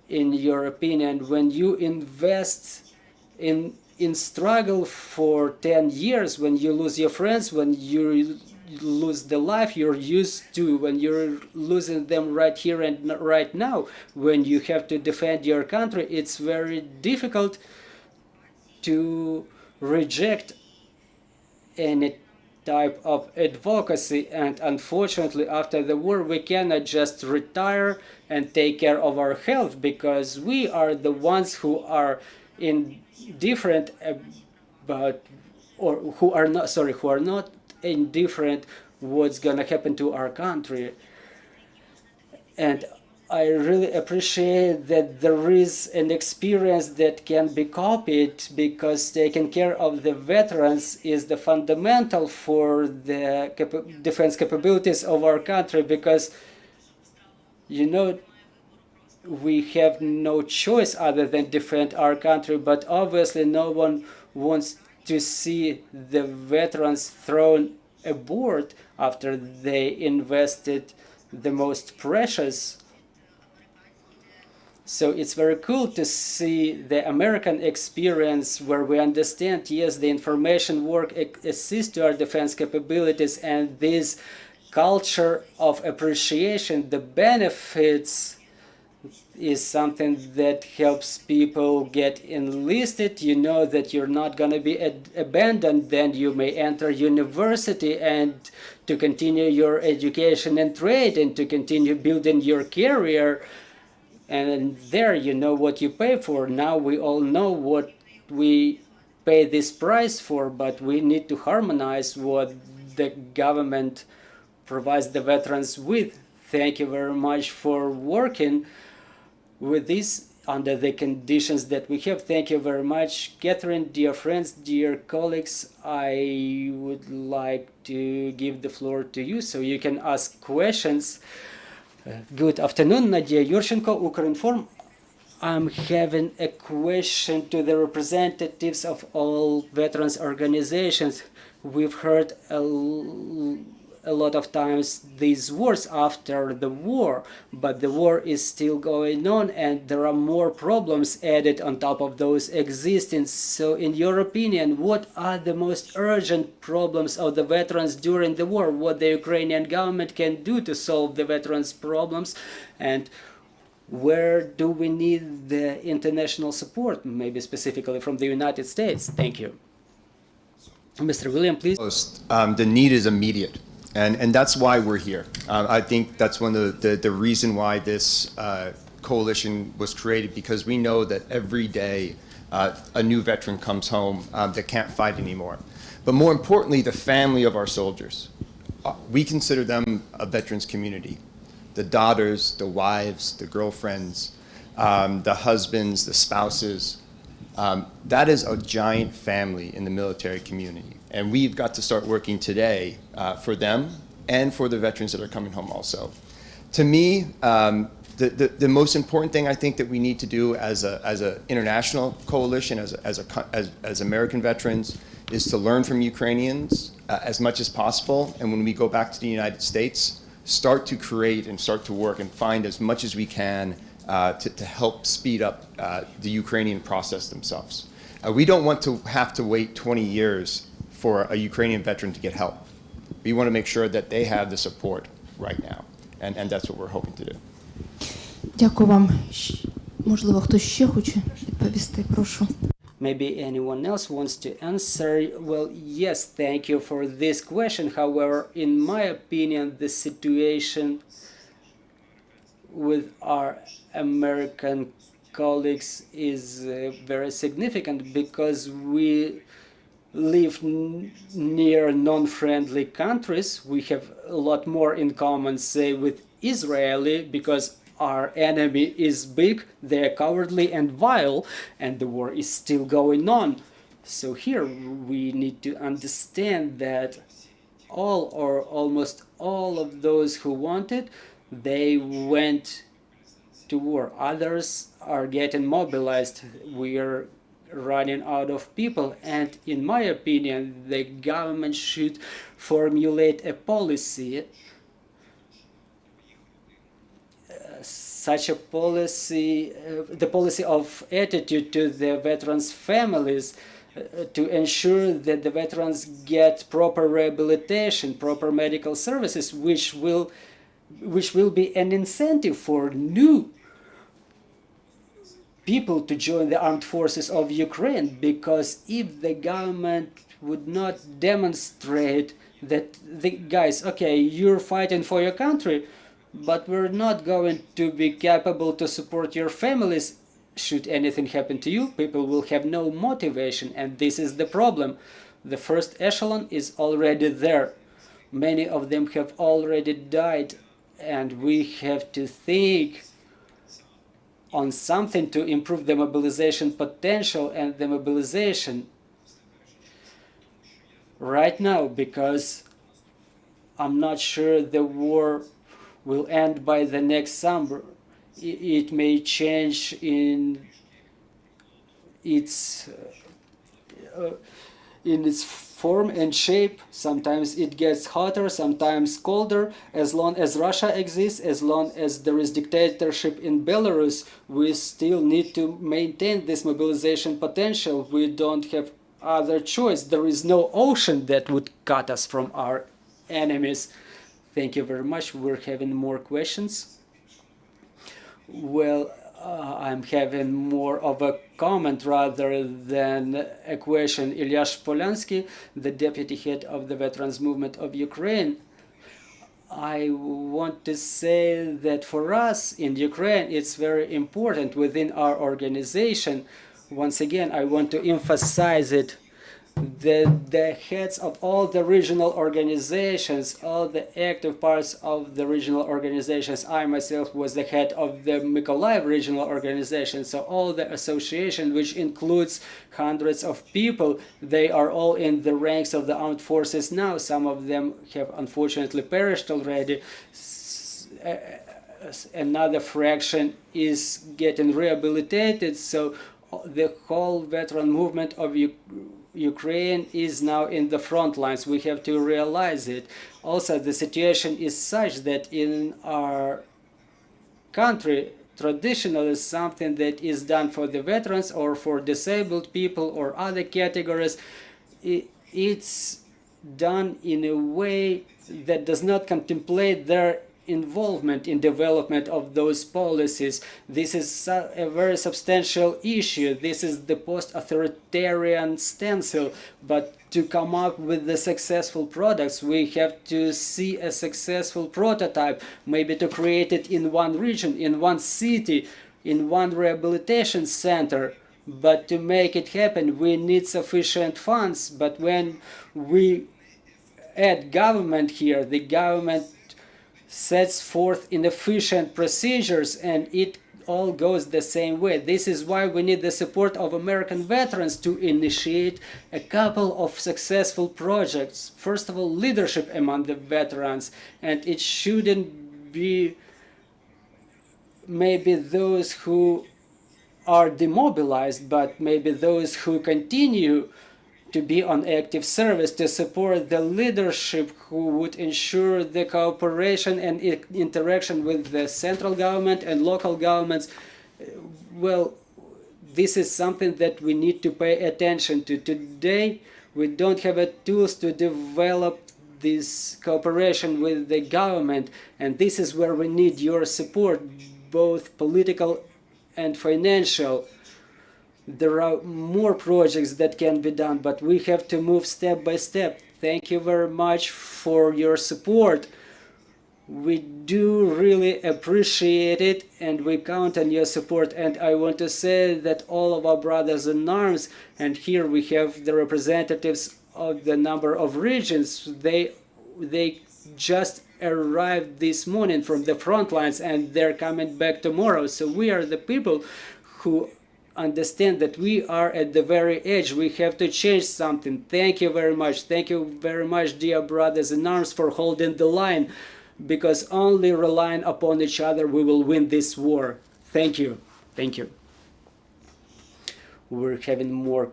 in your opinion, when you invest in struggle for 10 years, when you lose your friends, when you lose the life you're used to, when you're losing them right here and right now, when you have to defend your country? It's very difficult to reject any type of advocacy, and unfortunately after the war we cannot just retire and take care of our health, because we are the ones who are indifferent about, or who are not indifferent what's gonna happen to our country. And I really appreciate that there is an experience that can be copied, because taking care of the veterans is the fundamental for the defense capabilities of our country, because, you know, we have no choice other than defend our country, but obviously no one wants to see the veterans thrown aboard after they invested the most precious. So it's very cool to see the American experience, where we understand, yes, the information work assists to our defense capabilities, and this culture of appreciation, the benefits, is something that helps people get enlisted. You know that you're not going to be abandoned. Then you may enter university and to continue your education and trade and to continue building your career. And there you know what you pay for. Now we all know what we pay this price for, but we need to harmonize what the government provides the veterans with. Thank you very much for working with this under the conditions that we have. Thank you very much, Catherine, dear friends, dear colleagues. I would like to give the floor to you so you can ask questions. Good afternoon, Nadia Yurchenko, Ukrinform. I'm having a question to the representatives of all veterans organizations. We've heard a lot of times these words after the war, but the war is still going on and there are more problems added on top of those existing. So in your opinion, what are the most urgent problems of the veterans during the war? What the Ukrainian government can do to solve the veterans' problems? And where do we need the international support, maybe specifically from the United States? Thank you. Mr. William, please. The need is immediate. And that's why we're here. I think that's one of the reason why this coalition was created, because we know that every day a new veteran comes home that can't fight anymore. But more importantly, the family of our soldiers. We consider them a veterans community. The daughters, the wives, the girlfriends, the husbands, the spouses. That is a giant family in the military community. And we've got to start working today for them and for the veterans that are coming home also. To me, the most important thing I think that we need to do as an international coalition, as American veterans, is to learn from Ukrainians as much as possible. And when we go back to the United States, start to create and start to work and find as much as we can to help speed up the Ukrainian process themselves. We don't want to have to wait 20 years for a Ukrainian veteran to get help. We want to make sure that they have the support right now. And that's what we're hoping to do. Дякую вам. Можливо, хтось ще хоче відповісти, прошу. Maybe anyone else wants to answer. Well, yes, thank you for this question. However, in my opinion, the situation with our American colleagues is very significant because we live near non-friendly countries. We have a lot more in common, say, with Israeli, because our enemy is big, they're cowardly and vile, and the war is still going on. So here we need to understand that all or almost all of those who wanted, they went to war. Others are getting mobilized. We are running out of people, and in my opinion, the government should formulate a policy, such a policy, the policy of attitude to the veterans' families, to ensure that the veterans get proper rehabilitation, proper medical services, which will be an incentive for new people to join the armed forces of Ukraine. Because if the government would not demonstrate that the guys, okay, you're fighting for your country, but we're not going to be capable to support your families should anything happen to you, people will have no motivation, and this is the problem. The first echelon is already there. Many of them have already died, and we have to think on something to improve the mobilization potential and the mobilization right now, because I'm not sure the war will end by the next summer. It may change in its form and shape. Sometimes it gets hotter, sometimes colder. As long as Russia exists, as long as there is dictatorship in Belarus, we still need to maintain this mobilization potential. We don't have other choice. There is no ocean that would cut us from our enemies. Thank you very much. We're having more questions. Well, I'm having more of a comment rather than a question. Ilyash Polansky, the deputy head of the Veterans Movement of Ukraine. I want to say that for us in Ukraine, it's very important within our organization. Once again, I want to emphasize it. The heads of all the regional organizations, all the active parts of the regional organizations, I myself was the head of the Mykolaiv regional organization, so all the association, which includes hundreds of people, they are all in the ranks of the armed forces now. Some of them have unfortunately perished already. Another fraction is getting rehabilitated, so the whole veteran movement of Ukraine is now in the front lines. We have to realize it. Also, the situation is such that in our country, traditionally something that is done for the veterans or for disabled people or other categories, it's done in a way that does not contemplate their involvement in development of those policies. This is a very substantial issue. This is the post-authoritarian stencil, but to come up with the successful products, we have to see a successful prototype, maybe to create it in one region, in one city, in one rehabilitation center. But to make it happen, we need sufficient funds. But when we add government here, the government sets forth inefficient procedures and it all goes the same way. This is why we need the support of American veterans to initiate a couple of successful projects. First of all, leadership among the veterans, and it shouldn't be maybe those who are demobilized, but maybe those who continue to be on active service, to support the leadership who would ensure the cooperation and interaction with the central government and local governments. Well, this is something that we need to pay attention to. Today, we don't have the tools to develop this cooperation with the government, and this is where we need your support, both political and financial. There are more projects that can be done, but we have to move step by step. Thank you very much for your support. We do really appreciate it, and we count on your support. And I want to say that all of our brothers in arms, and here we have the representatives of the number of regions, they just arrived this morning from the front lines, and they're coming back tomorrow. So we are the people who understand that we are at the very edge. We have to change something. Thank you very much. Thank you very much, dear brothers in arms, for holding the line, because only relying upon each other we will win this war. Thank you. Thank you. We're having more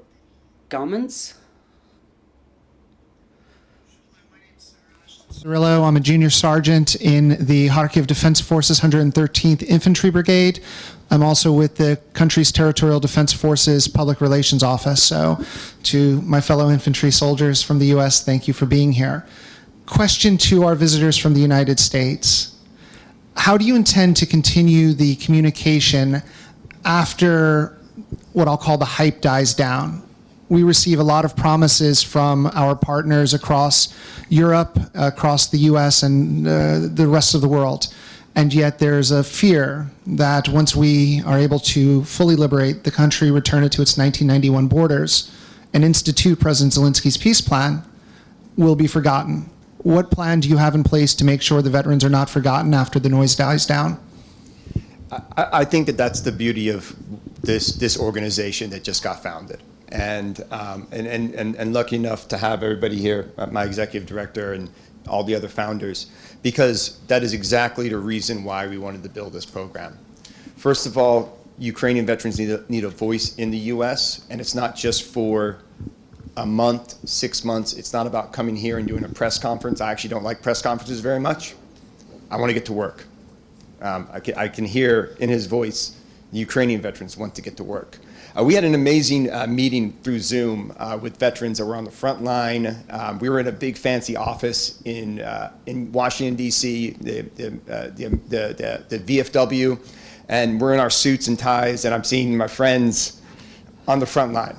comments. Cirillo. I'm a junior sergeant in the Kharkiv Defense Forces 113th Infantry Brigade. I'm also with the country's Territorial Defense Forces Public Relations Office. So to my fellow infantry soldiers from the U.S., thank you for being here. Question to our visitors from the United States. How do you intend to continue the communication after what I'll call the hype dies down? We receive a lot of promises from our partners across Europe, across the US, and the rest of the world. And yet there's a fear that once we are able to fully liberate the country, return it to its 1991 borders, and institute President Zelensky's peace plan, will be forgotten. What plan do you have in place to make sure the veterans are not forgotten after the noise dies down? I think that that's the beauty of this organization that just got founded. And lucky enough to have everybody here, my executive director and all the other founders, because that is exactly the reason why we wanted to build this program. First of all, Ukrainian veterans need a voice in the U.S., and it's not just for a month, 6 months. It's not about coming here and doing a press conference. I actually don't like press conferences very much. I want to get to work. I can hear in his voice the Ukrainian veterans want to get to work. We had an amazing meeting through Zoom with veterans that were on the front line. We were in a big fancy office in Washington, D.C., the VFW, and we're in our suits and ties, and I'm seeing my friends on the front line.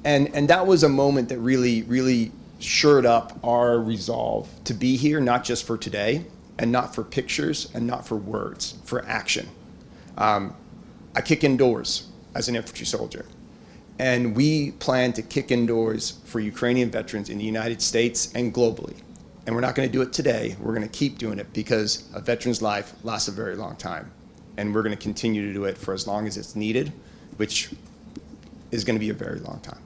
And that was a moment that really shored up our resolve to be here, not just for today, and not for pictures, and not for words, for action. I kick indoors as an infantry soldier, and we plan to kick indoors for Ukrainian veterans in the United States and globally. And we're not going to do it today. We're going to keep doing it because a veteran's life lasts a very long time. And we're going to continue to do it for as long as it's needed, which is going to be a very long time.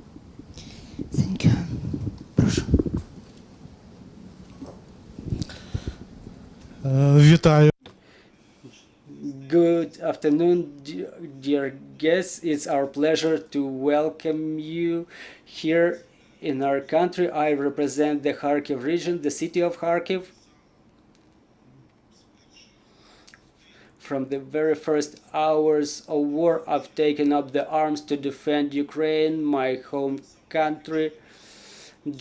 Thank you. Прошу. Вітаю. Good afternoon, dear guests. It's our pleasure to welcome you here in our country. I represent the Kharkiv region, the city of Kharkiv. From the very first hours of war, I've taken up the arms to defend Ukraine, my home country,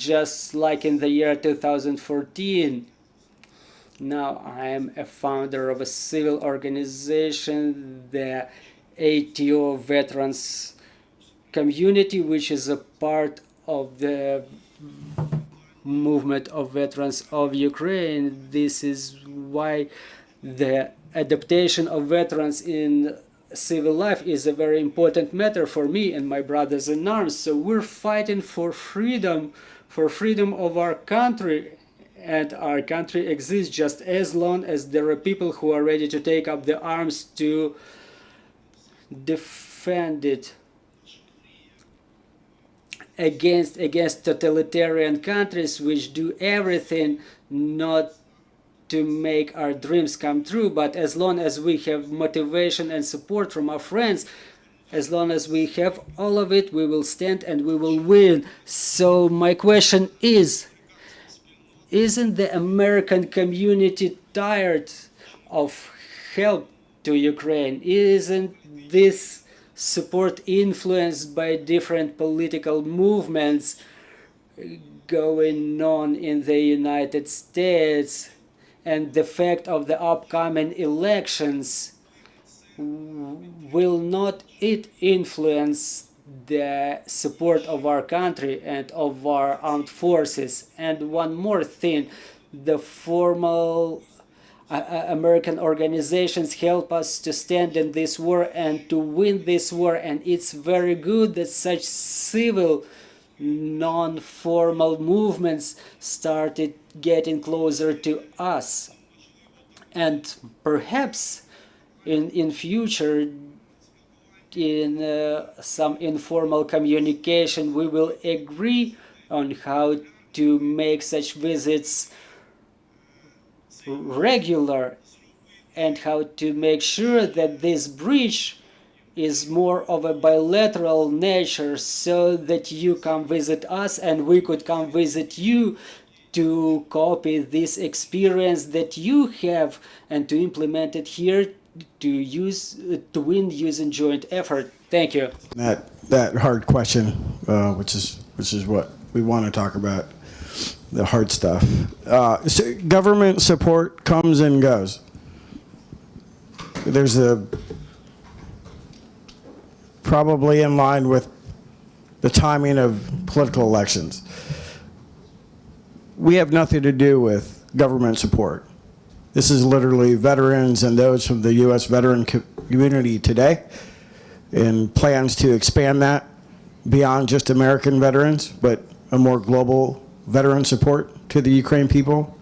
just like in the year 2014. Now I am a founder of a civil organization, the ATO Veterans Community, which is a part of the movement of veterans of Ukraine. This is why the adaptation of veterans in civil life is a very important matter for me and my brothers in arms. So we're fighting for freedom of our country. And our country exists just as long as there are people who are ready to take up the arms to defend it against totalitarian countries which do everything not to make our dreams come true. But as long as we have motivation and support from our friends, as long as we have all of it, we will stand and we will win. So my question is, isn't the American community tired of help to Ukraine? Isn't this support influenced by different political movements going on in the United States? And the fact of the upcoming elections, will not it influence the support of our country and of our armed forces? And one more thing, the formal American organizations help us to stand in this war and to win this war, and it's very good that such civil non-formal movements started getting closer to us. And perhaps in future, in some informal communication, we will agree on how to make such visits regular and how to make sure that this bridge is more of a bilateral nature, so that you come visit us and we could come visit you to copy this experience that you have and to implement it here to win using joint effort. Thank you. That hard question, which is what we want to talk about, the hard stuff. So government support comes and goes. There's probably in line with the timing of political elections. We have nothing to do with government support. This is literally veterans and those from the U.S. veteran community today, and plans to expand that beyond just American veterans, but a more global veteran support to the Ukraine people.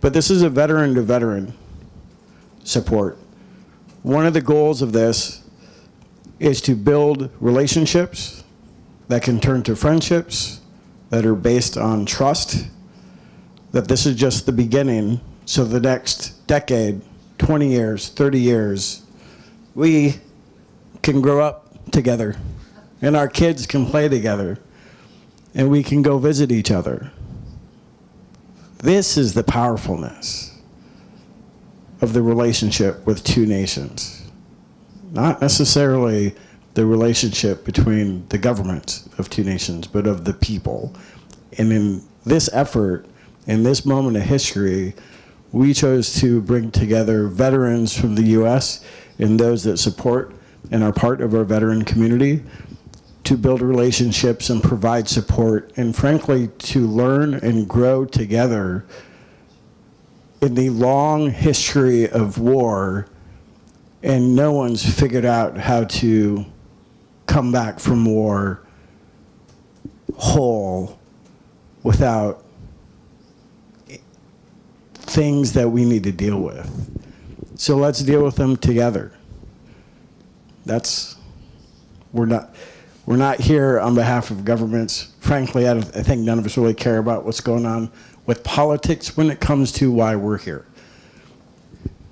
But this is a veteran-to-veteran support. One of the goals of this is to build relationships that can turn to friendships that are based on trust, that this is just the beginning. So the next decade, 20 years, 30 years, we can grow up together and our kids can play together and we can go visit each other. This is the powerfulness of the relationship with two nations. Not necessarily the relationship between the governments of two nations, but of the people. And in this effort, in this moment of history, we chose to bring together veterans from the U.S. and those that support and are part of our veteran community to build relationships and provide support, and frankly, to learn and grow together in the long history of war, and no one's figured out how to come back from war whole without things that we need to deal with. So let's deal with them together. We're not here on behalf of governments. Frankly, I think none of us really care about what's going on with politics when it comes to why we're here.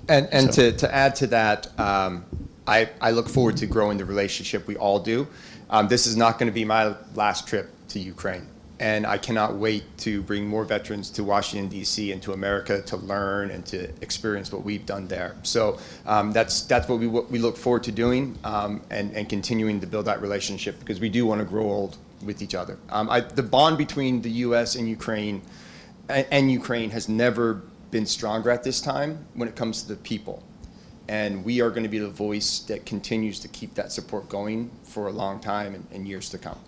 And to add to that, I look forward to growing the relationship. We all do. This is not going to be my last trip to Ukraine. And I cannot wait to bring more veterans to Washington, D.C. and to America to learn and to experience what we've done there. So that's what we look forward to doing and continuing to build that relationship, because we do want to grow old with each other. The bond between the U.S. and Ukraine has never been stronger at this time when it comes to the people. And we are going to be the voice that continues to keep that support going for a long time and years to come.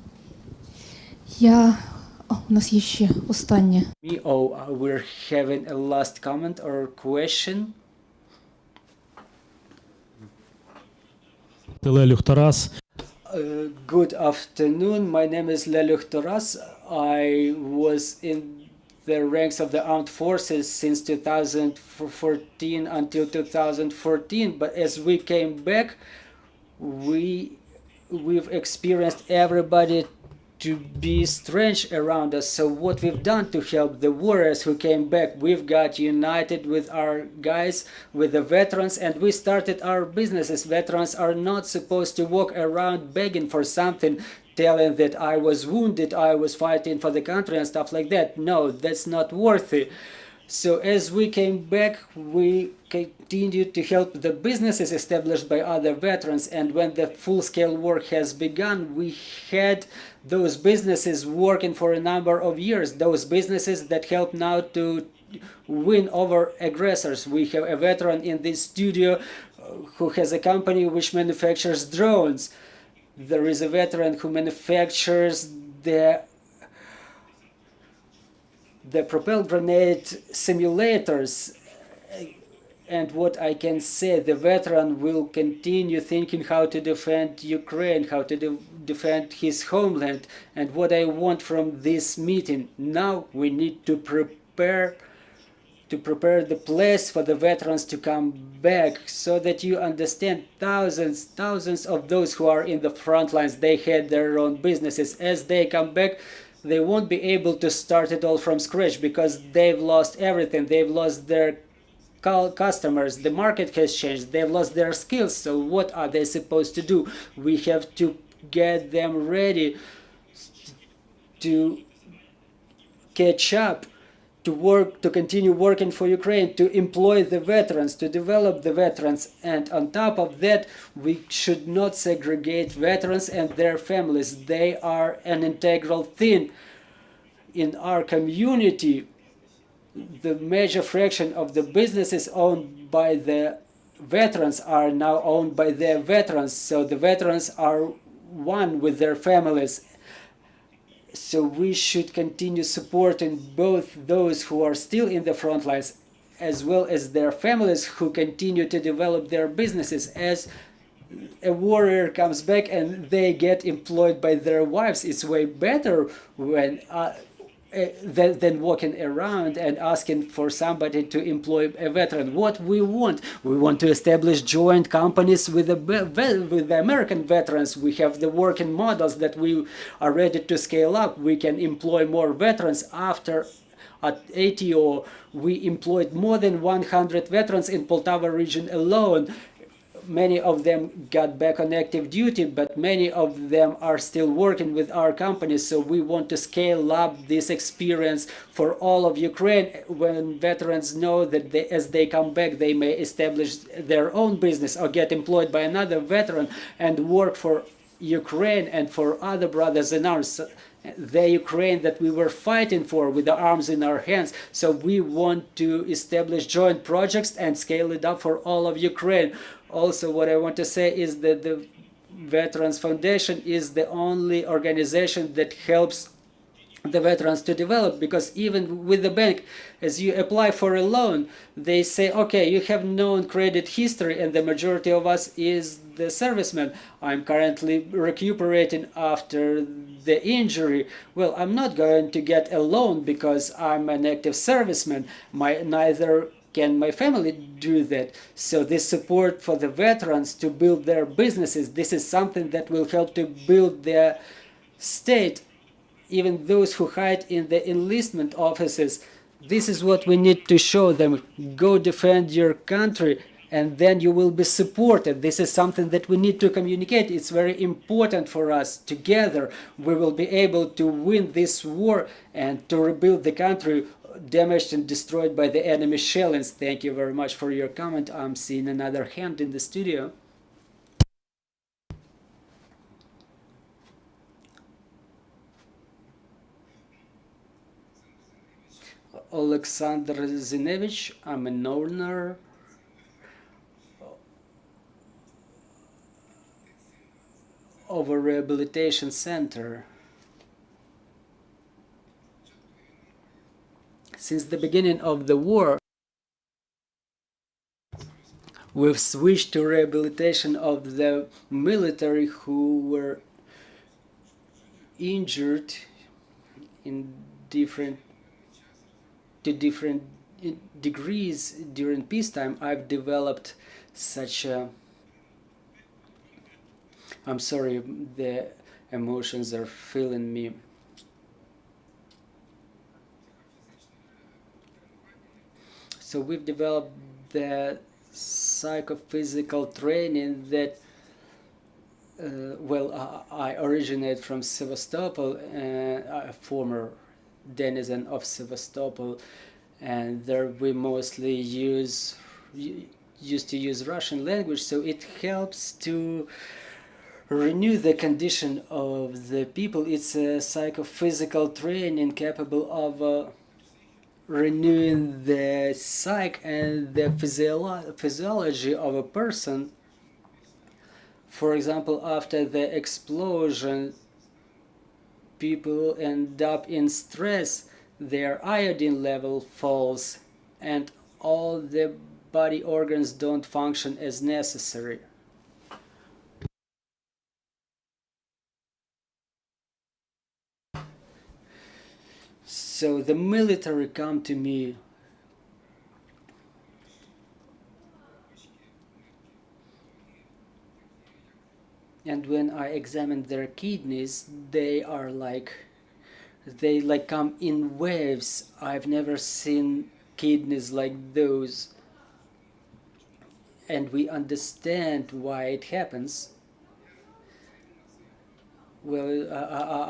У нас є ще останнє. We're having a last comment or question. Good afternoon. My name is Leluch Taras. I was in the ranks of the armed forces since 2014 until 2014. But as we came back, we've experienced everybody to be strange around us. So what we've done to help the warriors who came back, we've got united with our guys, with the veterans, and we started our businesses. Veterans are not supposed to walk around begging for something, telling that I was wounded, I was fighting for the country and stuff like that. No, that's not worthy. So as we came back, we continued to help the businesses established by other veterans, and when the full-scale war has begun, we had those businesses working for a number of years, those businesses that help now to win over aggressors. We have a veteran in this studio who has a company which manufactures drones. There is a veteran who manufactures the propelled grenade simulators. And what I can say, the veteran will continue thinking how to defend Ukraine, how to defend his homeland. And what I want from this meeting, now we need to prepare the place for the veterans to come back, so that you understand thousands of those who are in the front lines, they had their own businesses. As they come back, they won't be able to start it all from scratch, because they've lost everything. They've lost their customers, the market has changed, they've lost their skills. So what are they supposed to do? We have to get them ready to catch up, to work, to continue working for Ukraine, to employ the veterans, to develop the veterans. And on top of that, we should not segregate veterans and their families. They are an integral thing in our community. The major fraction of the businesses owned by the veterans are now owned by their veterans. So the veterans are one with their families. So we should continue supporting both those who are still in the front lines, as well as their families who continue to develop their businesses. As a warrior comes back and they get employed by their wives, it's way better when than walking around and asking for somebody to employ a veteran. What we want to establish joint companies with the American veterans. We have the working models that we are ready to scale up. We can employ more veterans. After at ATO, we employed more than 100 veterans in Poltava region alone. Many of them got back on active duty, but many of them are still working with our companies. So we want to scale up this experience for all of Ukraine, when veterans know that as they come back, they may establish their own business or get employed by another veteran and work for Ukraine and for other brothers in arms. The Ukraine that we were fighting for with the arms in our hands. So we want to establish joint projects and scale it up for all of Ukraine. Also, what I want to say is that the Veterans Foundation is the only organization that helps the veterans to develop, because even with the bank, as you apply for a loan, they say, okay, you have known credit history, and the majority of us is the serviceman. I'm currently recuperating after the injury. Well, I'm not going to get a loan because I'm an active serviceman. Neither can my family do that. So this support for the veterans to build their businesses, this is something that will help to build their state. Even those who hide in the enlistment offices, this is what we need to show them. Go defend your country, and then you will be supported. This is something that we need to communicate. It's very important for us. Together, we will be able to win this war and to rebuild the country damaged and destroyed by the enemy shellings. Thank you very much for your comment. I'm seeing another hand in the studio. Alexander Zinevich, I'm an owner of a rehabilitation center. Since the beginning of the war, we've switched to rehabilitation of the military who were injured in different degrees during peacetime. I've developed such a... I'm sorry, the emotions are filling me. So we've developed the psychophysical training that, I originate from Sevastopol, a former denizen of Sevastopol, and there we mostly used to use Russian language, so it helps to renew the condition of the people. It's a psychophysical training capable of renewing the psyche and the physiology of a person. For example, after the explosion, people end up in stress, their iodine level falls, and all the body organs don't function as necessary. So the military come to me and when I examine their kidneys, they come in waves. I've never seen kidneys like those, and we understand why it happens. Well,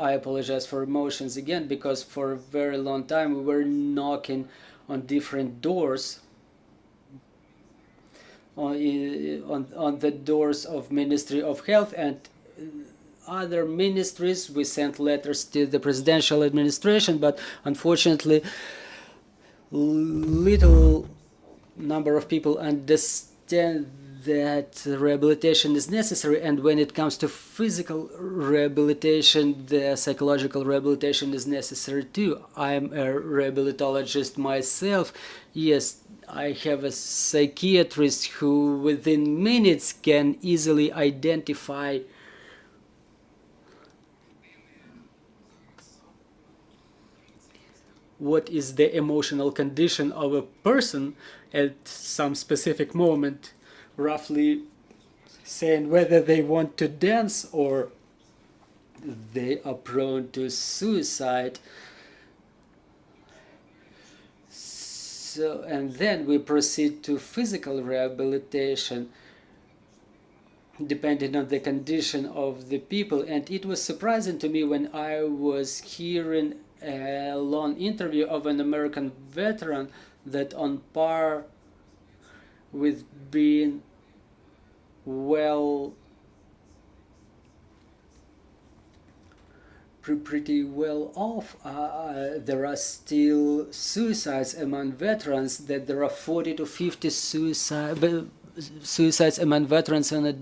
I apologize for emotions again, because for a very long time we were knocking on different doors, on the doors of Ministry of Health and other ministries. We sent letters to the presidential administration, but unfortunately little number of people understand that rehabilitation is necessary, and when it comes to physical rehabilitation, the psychological rehabilitation is necessary too. I'm a rehabilitologist myself. Yes, I have a psychiatrist who within minutes can easily identify what is the emotional condition of a person at some specific moment, roughly saying whether they want to dance or they are prone to suicide. So, and then we proceed to physical rehabilitation depending on the condition of the people. And it was surprising to me when I was hearing a long interview of an American veteran that on par with being pretty well off, there are still suicides among veterans, that there are 40 to 50 suicides among veterans on a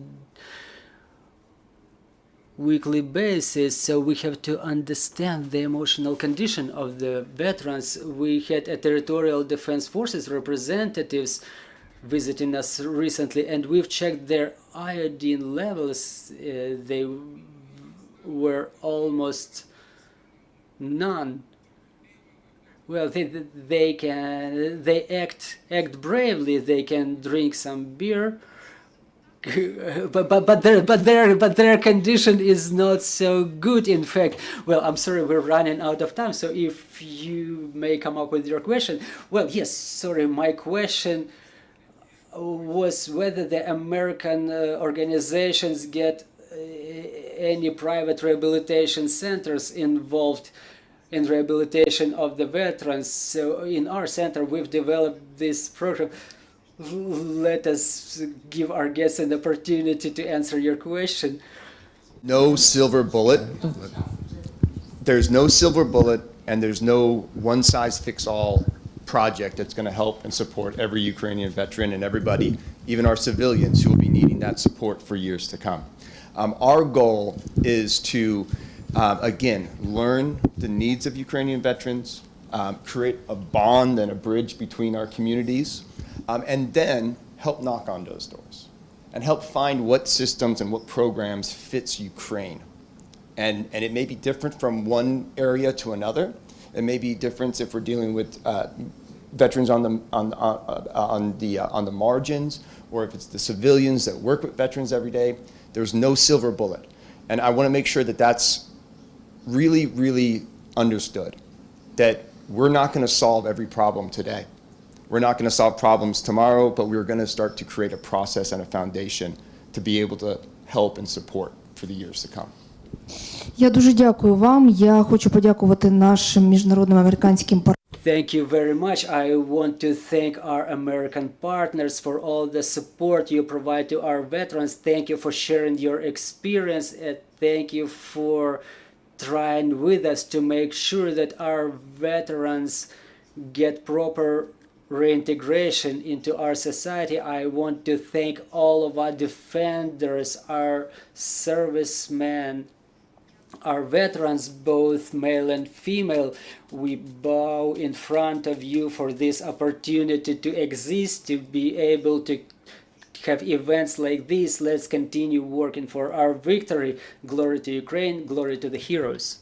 weekly basis, so we have to understand the emotional condition of the veterans. We had a territorial defense forces representatives visiting us recently, and we've checked their iodine levels. They were almost none. Well, they act bravely. They can drink some beer, but their condition is not so good. In fact, well, I'm sorry, we're running out of time. So if you may come up with your question, well, yes, sorry, my question was whether the American organizations get any private rehabilitation centers involved in rehabilitation of the veterans. So in our center, we've developed this program. Let us give our guests an opportunity to answer your question. No silver bullet. There's no silver bullet, and there's no one-size-fits-all project that's going to help and support every Ukrainian veteran and everybody, even our civilians, who will be needing that support for years to come. Our goal is to, again, learn the needs of Ukrainian veterans, create a bond and a bridge between our communities, and then help knock on those doors and help find what systems and what programs fits Ukraine. And it may be different from one area to another. It may be different if we're dealing with veterans on the margins, or if it's the civilians that work with veterans every day. There's no silver bullet. And I want to make sure that that's really, really understood, that we're not going to solve every problem today. We're not going to solve problems tomorrow, but we're going to start to create a process and a foundation to be able to help and support for the years to come. Я дуже дякую вам. Я хочу подякувати нашим міжнародним американським партнерам. Thank you very much. I want to thank our American partners for all the support you provide to our veterans. Thank you for sharing your experience, and thank you for trying with us to make sure that our veterans get proper reintegration into our society. I want to thank all of our defenders, our servicemen, our veterans, both male and female. We bow in front of you for this opportunity to exist, to be able to have events like this. Let's continue working for our victory. Glory to Ukraine, glory to the heroes.